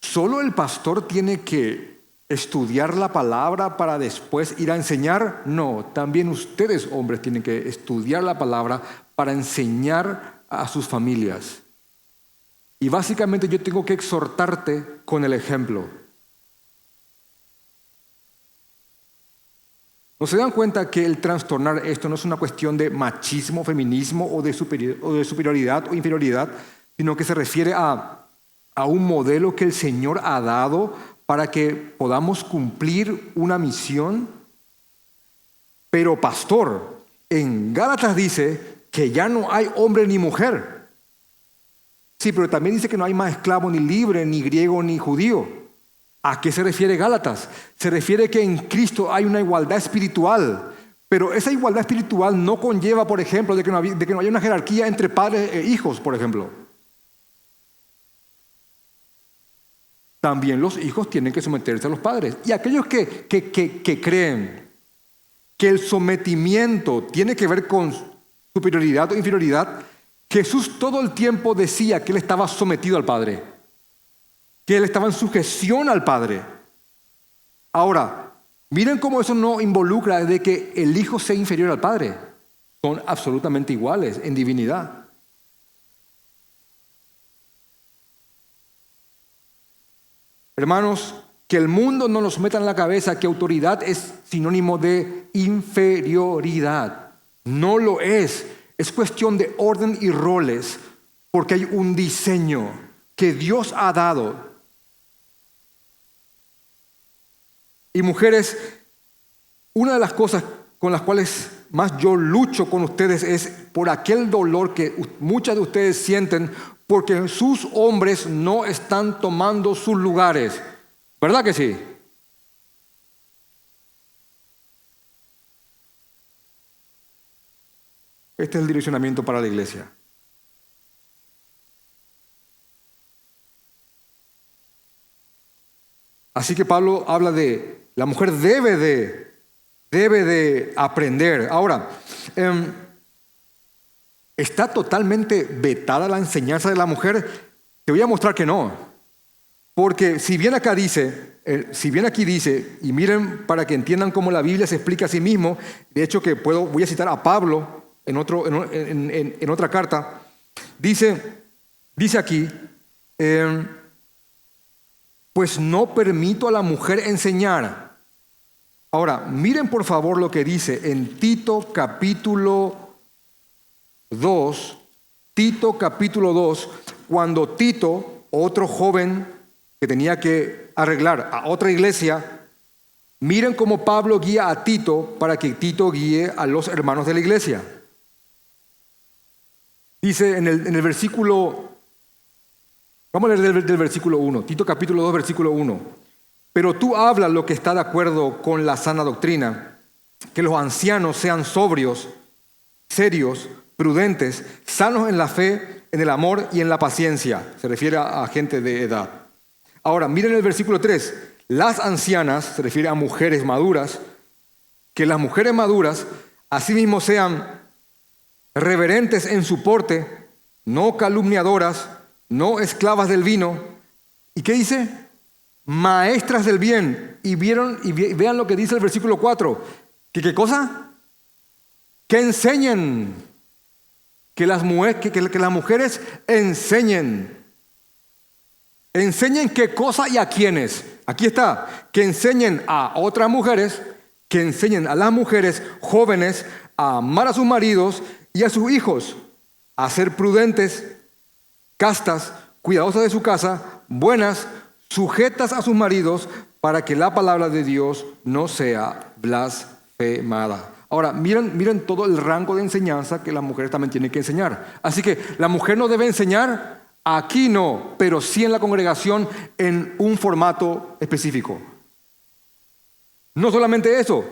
Speaker 1: ¿Solo el pastor tiene que estudiar la palabra para después ir a enseñar? No, también ustedes hombres tienen que estudiar la palabra para enseñar a sus familias. Y básicamente yo tengo que exhortarte con el ejemplo. ¿No se dan cuenta que el trastornar esto no es una cuestión de machismo, feminismo o de superioridad o inferioridad, sino que se refiere a un modelo que el Señor ha dado para que podamos cumplir una misión? Pero pastor, en Gálatas dice que ya no hay hombre ni mujer. Sí, pero también dice que no hay más esclavo ni libre, ni griego ni judío. ¿A qué se refiere Gálatas? Se refiere que en Cristo hay una igualdad espiritual, pero esa igualdad espiritual no conlleva, por ejemplo, de que no haya una jerarquía entre padres e hijos, por ejemplo. También los hijos tienen que someterse a los padres. Y aquellos que creen que el sometimiento tiene que ver con superioridad o inferioridad, Jesús todo el tiempo decía que Él estaba sometido al Padre, que Él estaba en sujeción al Padre. Ahora, Miren cómo eso no involucra de que el Hijo sea inferior al Padre. Son absolutamente iguales en divinidad. Hermanos, que el mundo no nos meta en la cabeza que autoridad es sinónimo de inferioridad. No lo es. Es cuestión de orden y roles, porque hay un diseño que Dios ha dado. Y mujeres, una de las cosas con las cuales más yo lucho con ustedes es por aquel dolor que muchas de ustedes sienten porque sus hombres no están tomando sus lugares. ¿Verdad que sí? Este es el direccionamiento para la iglesia. Así que Pablo habla de la mujer debe de aprender. Ahora, ¿está totalmente vetada la enseñanza de la mujer? Te voy a mostrar que no. Porque si bien aquí dice, y miren para que entiendan cómo la Biblia se explica a sí mismo, de hecho que voy a citar a Pablo en otra carta, dice aquí, pues no permito a la mujer enseñar. Ahora, miren por favor lo que dice en Tito capítulo 2, cuando Tito, otro joven que tenía que arreglar a otra iglesia, miren cómo Pablo guía a Tito para que Tito guíe a los hermanos de la iglesia. Dice en el versículo, vamos a leer del versículo 1, Tito capítulo 2, versículo 1. Pero tú habla lo que está de acuerdo con la sana doctrina, que los ancianos sean sobrios, serios, prudentes, sanos en la fe, en el amor y en la paciencia. Se refiere a gente de edad. Ahora, miren el versículo 3. Las ancianas, se refiere a mujeres maduras, que las mujeres maduras asimismo sean reverentes en su porte, no calumniadoras, no esclavas del vino. ¿Y qué dice? Maestras del bien. Y vean lo que dice el versículo 4. ¿Qué cosa? Que enseñen. Que las mujeres enseñen. ¿Enseñen qué cosa y a quiénes? Aquí está. Que enseñen a otras mujeres, que enseñen a las mujeres jóvenes a amar a sus maridos y a sus hijos, a ser prudentes, castas, cuidadosas de su casa, buenas, sujetas a sus maridos, para que la palabra de Dios no sea blasfemada. Ahora, miren todo el rango de enseñanza que las mujeres también tienen que enseñar. Así que la mujer no debe enseñar, aquí no, pero sí en la congregación en un formato específico. No solamente eso,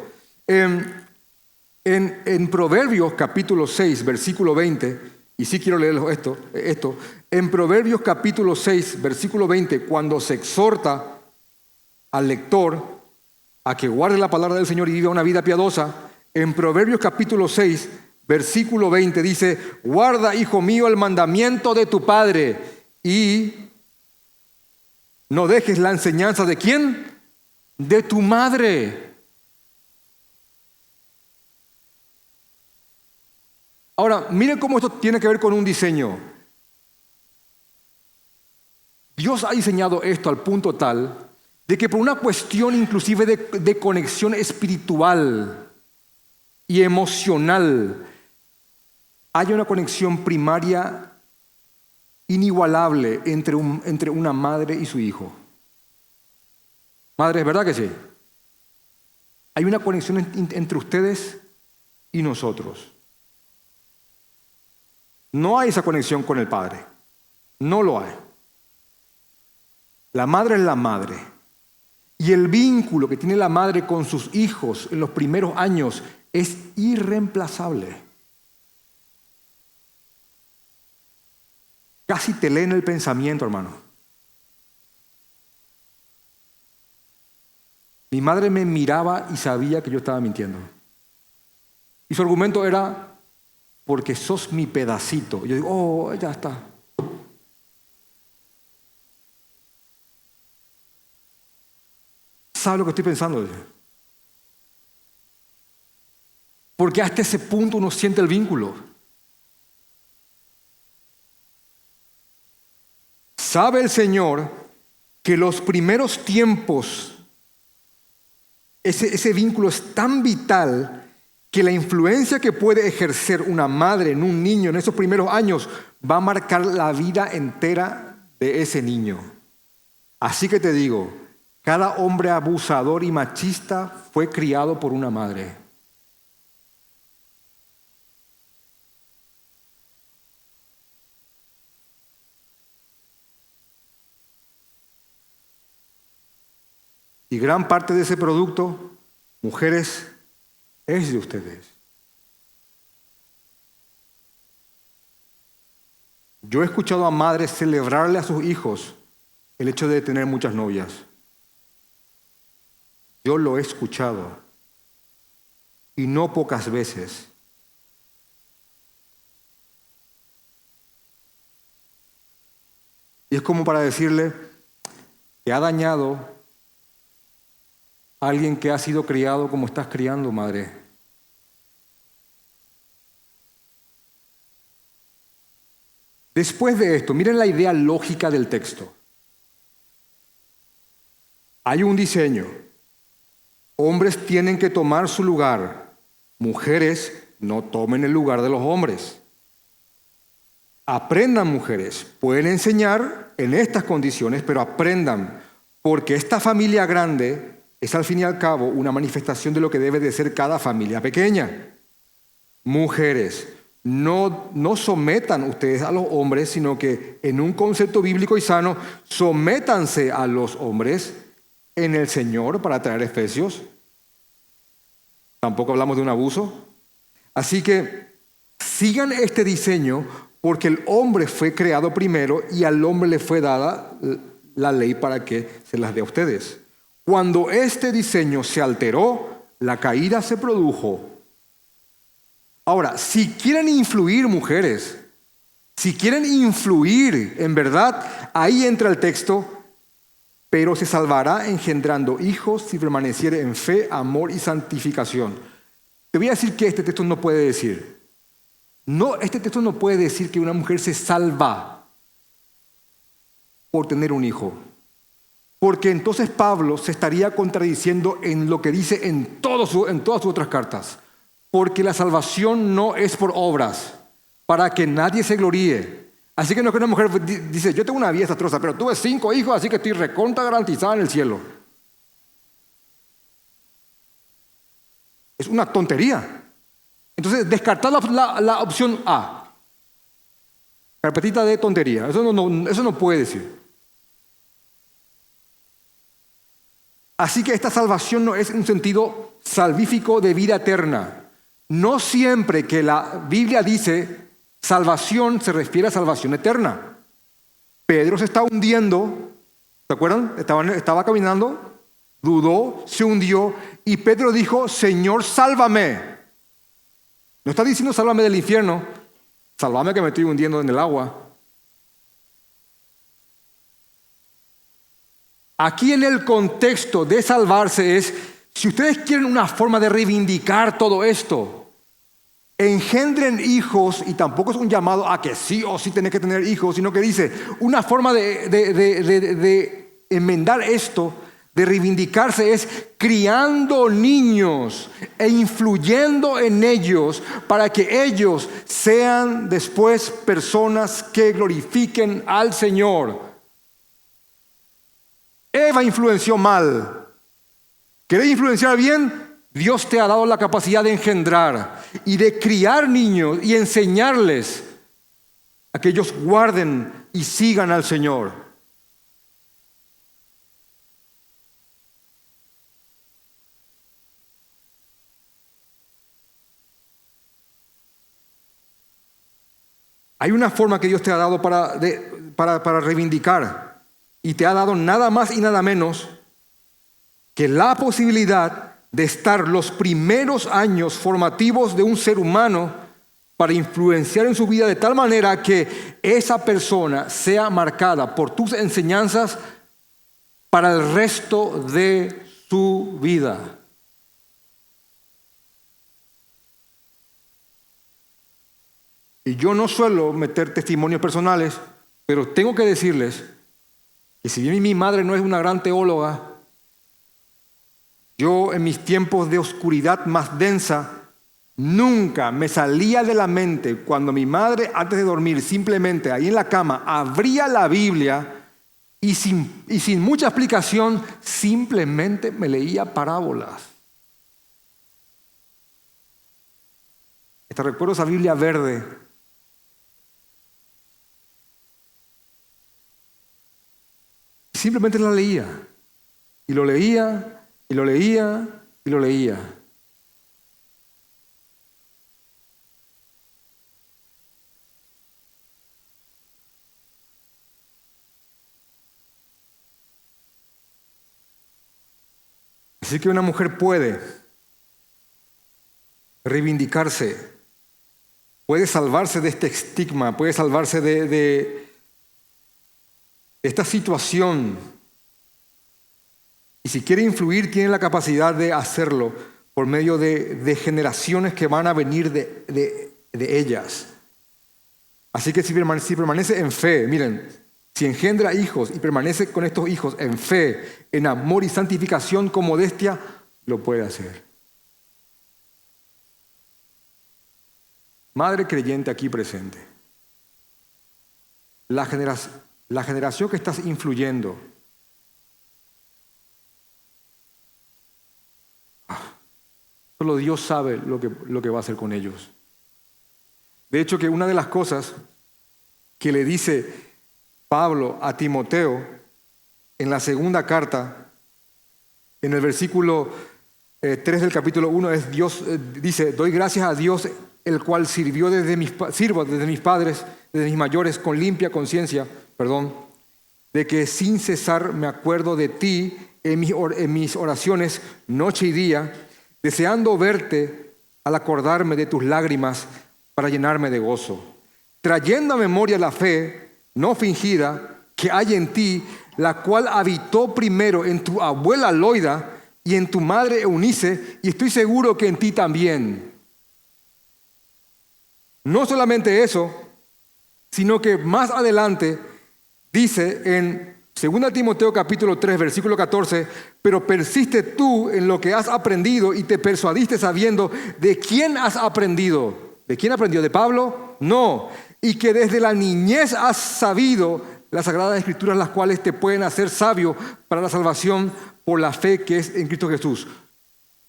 Speaker 1: en Proverbios capítulo 6, versículo 20, y sí quiero leerlo esto, en Proverbios capítulo 6, versículo 20, cuando se exhorta al lector a que guarde la palabra del Señor y viva una vida piadosa, en Proverbios capítulo 6, versículo 20 dice, guarda, hijo mío, el mandamiento de tu padre y no dejes la enseñanza de ¿quién? De tu madre. Ahora, miren cómo esto tiene que ver con un diseño. Dios ha diseñado esto al punto tal de que por una cuestión inclusive de conexión espiritual y emocional, hay una conexión primaria inigualable entre una madre y su hijo. Madres, ¿verdad que sí? Hay una conexión entre ustedes y nosotros. No hay esa conexión con el padre. No lo hay. La madre es la madre. Y el vínculo que tiene la madre con sus hijos en los primeros años es irreemplazable. Casi te leen el pensamiento, hermano. Mi madre me miraba y sabía que yo estaba mintiendo. Y su argumento era, porque sos mi pedacito. Y yo digo, oh, ya está. ¿Sabe lo que estoy pensando? porque hasta ese punto uno siente el vínculo. Sabe el Señor que los primeros tiempos, ese vínculo es tan vital que la influencia que puede ejercer una madre en un niño en esos primeros años va a marcar la vida entera de ese niño. Así que te digo, cada hombre abusador y machista fue criado por una madre. Y gran parte de ese producto, mujeres, es de ustedes. Yo he escuchado a madres celebrarle a sus hijos el hecho de tener muchas novias. Yo lo he escuchado, y no pocas veces. Y es como para decirle que ha dañado a alguien que ha sido criado como estás criando, madre. Después de esto, miren la idea lógica del texto. Hay un diseño. Hombres tienen que tomar su lugar. Mujeres no tomen el lugar de los hombres. Aprendan, mujeres. Pueden enseñar en estas condiciones, pero aprendan, porque esta familia grande es al fin y al cabo una manifestación de lo que debe de ser cada familia pequeña. Mujeres, no sometan ustedes a los hombres, sino que en un concepto bíblico y sano, sométanse a los hombres en el Señor, para traer Efesios. Tampoco hablamos de un abuso. Así que sigan este diseño, porque el hombre fue creado primero y al hombre le fue dada la ley para que se las dé a ustedes. Cuando este diseño se alteró, la caída se produjo. Ahora, si quieren influir, mujeres, si quieren influir en verdad, ahí entra el texto: pero se salvará engendrando hijos si permaneciere en fe, amor y santificación. Te voy a decir que este texto no puede decir. No, este texto no puede decir que una mujer se salva por tener un hijo. Porque entonces Pablo se estaría contradiciendo en lo que dice en todas sus otras cartas. Porque la salvación no es por obras, para que nadie se gloríe. Así que no es que una mujer dice: yo tengo una vida desastrosa, pero tuve 5 hijos, así que estoy recontra garantizada en el cielo. Es una tontería. Entonces, descartar la opción A. Carpetita de tontería. Eso no puede decir. Así que esta salvación no es un sentido salvífico de vida eterna. No siempre que la Biblia dice salvación se refiere a salvación eterna. Pedro se está hundiendo, ¿se acuerdan? Estaba caminando, dudó, se hundió y Pedro dijo: Señor, sálvame. No está diciendo sálvame del infierno, sálvame que me estoy hundiendo en el agua. Aquí en el contexto de salvarse es: si ustedes quieren una forma de reivindicar todo esto, engendren hijos, y tampoco es un llamado a que sí o sí tenés que tener hijos, sino que dice una forma de enmendar esto, de reivindicarse, es criando niños e influyendo en ellos para que ellos sean después personas que glorifiquen al Señor. Eva influenció mal. ¿Querés influenciar bien? Dios te ha dado la capacidad de engendrar y de criar niños y enseñarles a que ellos guarden y sigan al Señor. Hay una forma que Dios te ha dado para reivindicar, y te ha dado nada más y nada menos que la posibilidad de estar los primeros años formativos de un ser humano para influenciar en su vida de tal manera que esa persona sea marcada por tus enseñanzas para el resto de su vida. Y yo no suelo meter testimonios personales, pero tengo que decirles que si bien mi madre no es una gran teóloga, yo en mis tiempos de oscuridad más densa, nunca me salía de la mente cuando mi madre antes de dormir simplemente ahí en la cama abría la Biblia y sin mucha explicación simplemente me leía parábolas. Hasta recuerdo esa Biblia verde. Simplemente la leía. Y lo leía, y lo leía, y lo leía. Así que una mujer puede reivindicarse, puede salvarse de este estigma, puede salvarse de esta situación. Y si quiere influir, tiene la capacidad de hacerlo por medio de generaciones que van a venir de ellas. Así que si permanece en fe, miren, si engendra hijos y permanece con estos hijos en fe, en amor y santificación con modestia, lo puede hacer. Madre creyente aquí presente, la generación que estás influyendo, solo Dios sabe lo que va a hacer con ellos. De hecho, que una de las cosas que le dice Pablo a Timoteo en la segunda carta, en el versículo 3 del capítulo 1, es Dios dice, doy gracias a Dios, el cual sirvo desde mis padres, desde mis mayores, con limpia conciencia, de que sin cesar me acuerdo de ti en mis oraciones noche y día, deseando verte al acordarme de tus lágrimas para llenarme de gozo, trayendo a memoria la fe no fingida que hay en ti, la cual habitó primero en tu abuela Loida y en tu madre Eunice, y estoy seguro que en ti también. No solamente eso, sino que más adelante dice en 2 Timoteo capítulo 3, versículo 14, pero persiste tú en lo que has aprendido y te persuadiste sabiendo de quién has aprendido. ¿De quién aprendió? ¿De Pablo? No. Y que desde la niñez has sabido las Sagradas Escrituras, las cuales te pueden hacer sabio para la salvación por la fe que es en Cristo Jesús.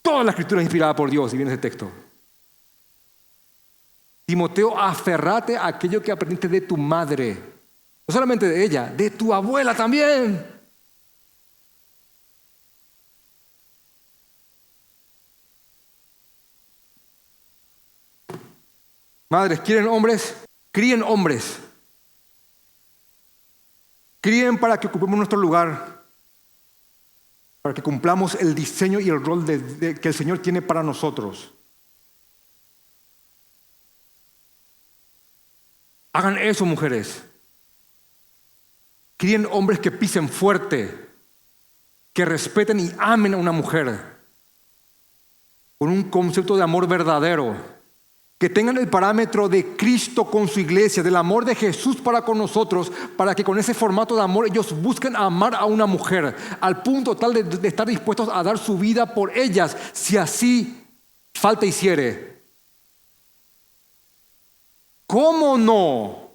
Speaker 1: Toda la Escritura es inspirada por Dios, y viene ese texto. Timoteo, aferrate a aquello que aprendiste de tu madre. No solamente de ella, de tu abuela también. Madres, ¿quieren hombres? Críen hombres. Críen para que ocupemos nuestro lugar, para que cumplamos el diseño y el rol que el Señor tiene para nosotros. Hagan eso, mujeres. Críen hombres que pisen fuerte, que respeten y amen a una mujer, con un concepto de amor verdadero. Que tengan el parámetro de Cristo con su iglesia, del amor de Jesús para con nosotros, para que con ese formato de amor ellos busquen amar a una mujer, al punto tal de estar dispuestos a dar su vida por ellas, si así falta hiciere. ¿Cómo no?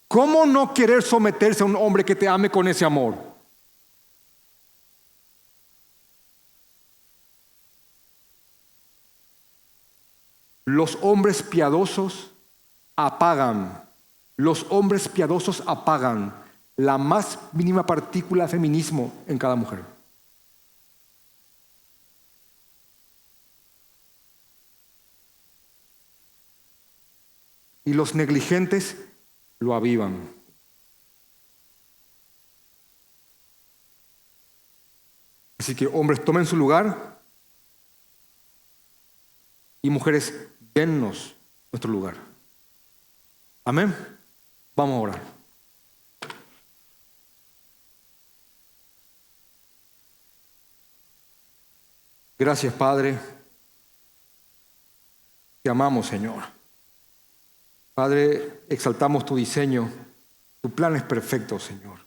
Speaker 1: ¿Cómo no querer someterse a un hombre que te ame con ese amor? Los hombres piadosos apagan la más mínima partícula de feminismo en cada mujer. Y los negligentes lo avivan. Así que hombres, tomen su lugar, y mujeres, dennos nuestro lugar. Amén. Vamos a orar. Gracias, Padre. Te amamos, Señor. Padre, exaltamos tu diseño. Tu plan es perfecto, Señor.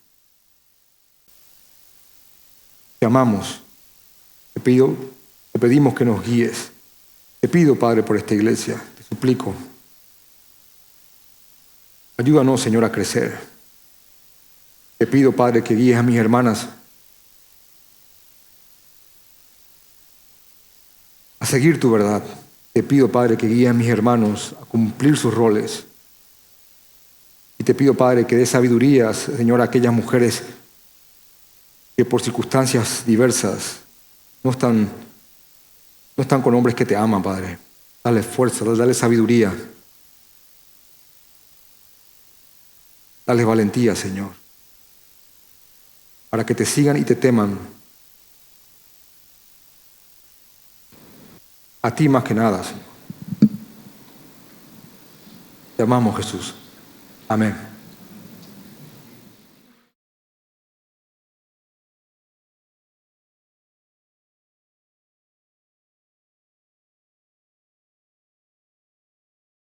Speaker 1: Te amamos. Te pedimos que nos guíes. Te pido, Padre, por esta iglesia. Te suplico. Ayúdanos, Señor, a crecer. Te pido, Padre, que guíes a mis hermanas a seguir tu verdad. Te pido, Padre, que guíes a mis hermanos a cumplir sus roles. Y te pido, Padre, que des sabiduría, Señor, a aquellas mujeres que por circunstancias diversas no están con hombres que te aman, Padre. Dale fuerza, dale sabiduría. Dale valentía, Señor, para que te sigan y te teman. A ti más que nada, Señor. Te amamos, Jesús. Amén.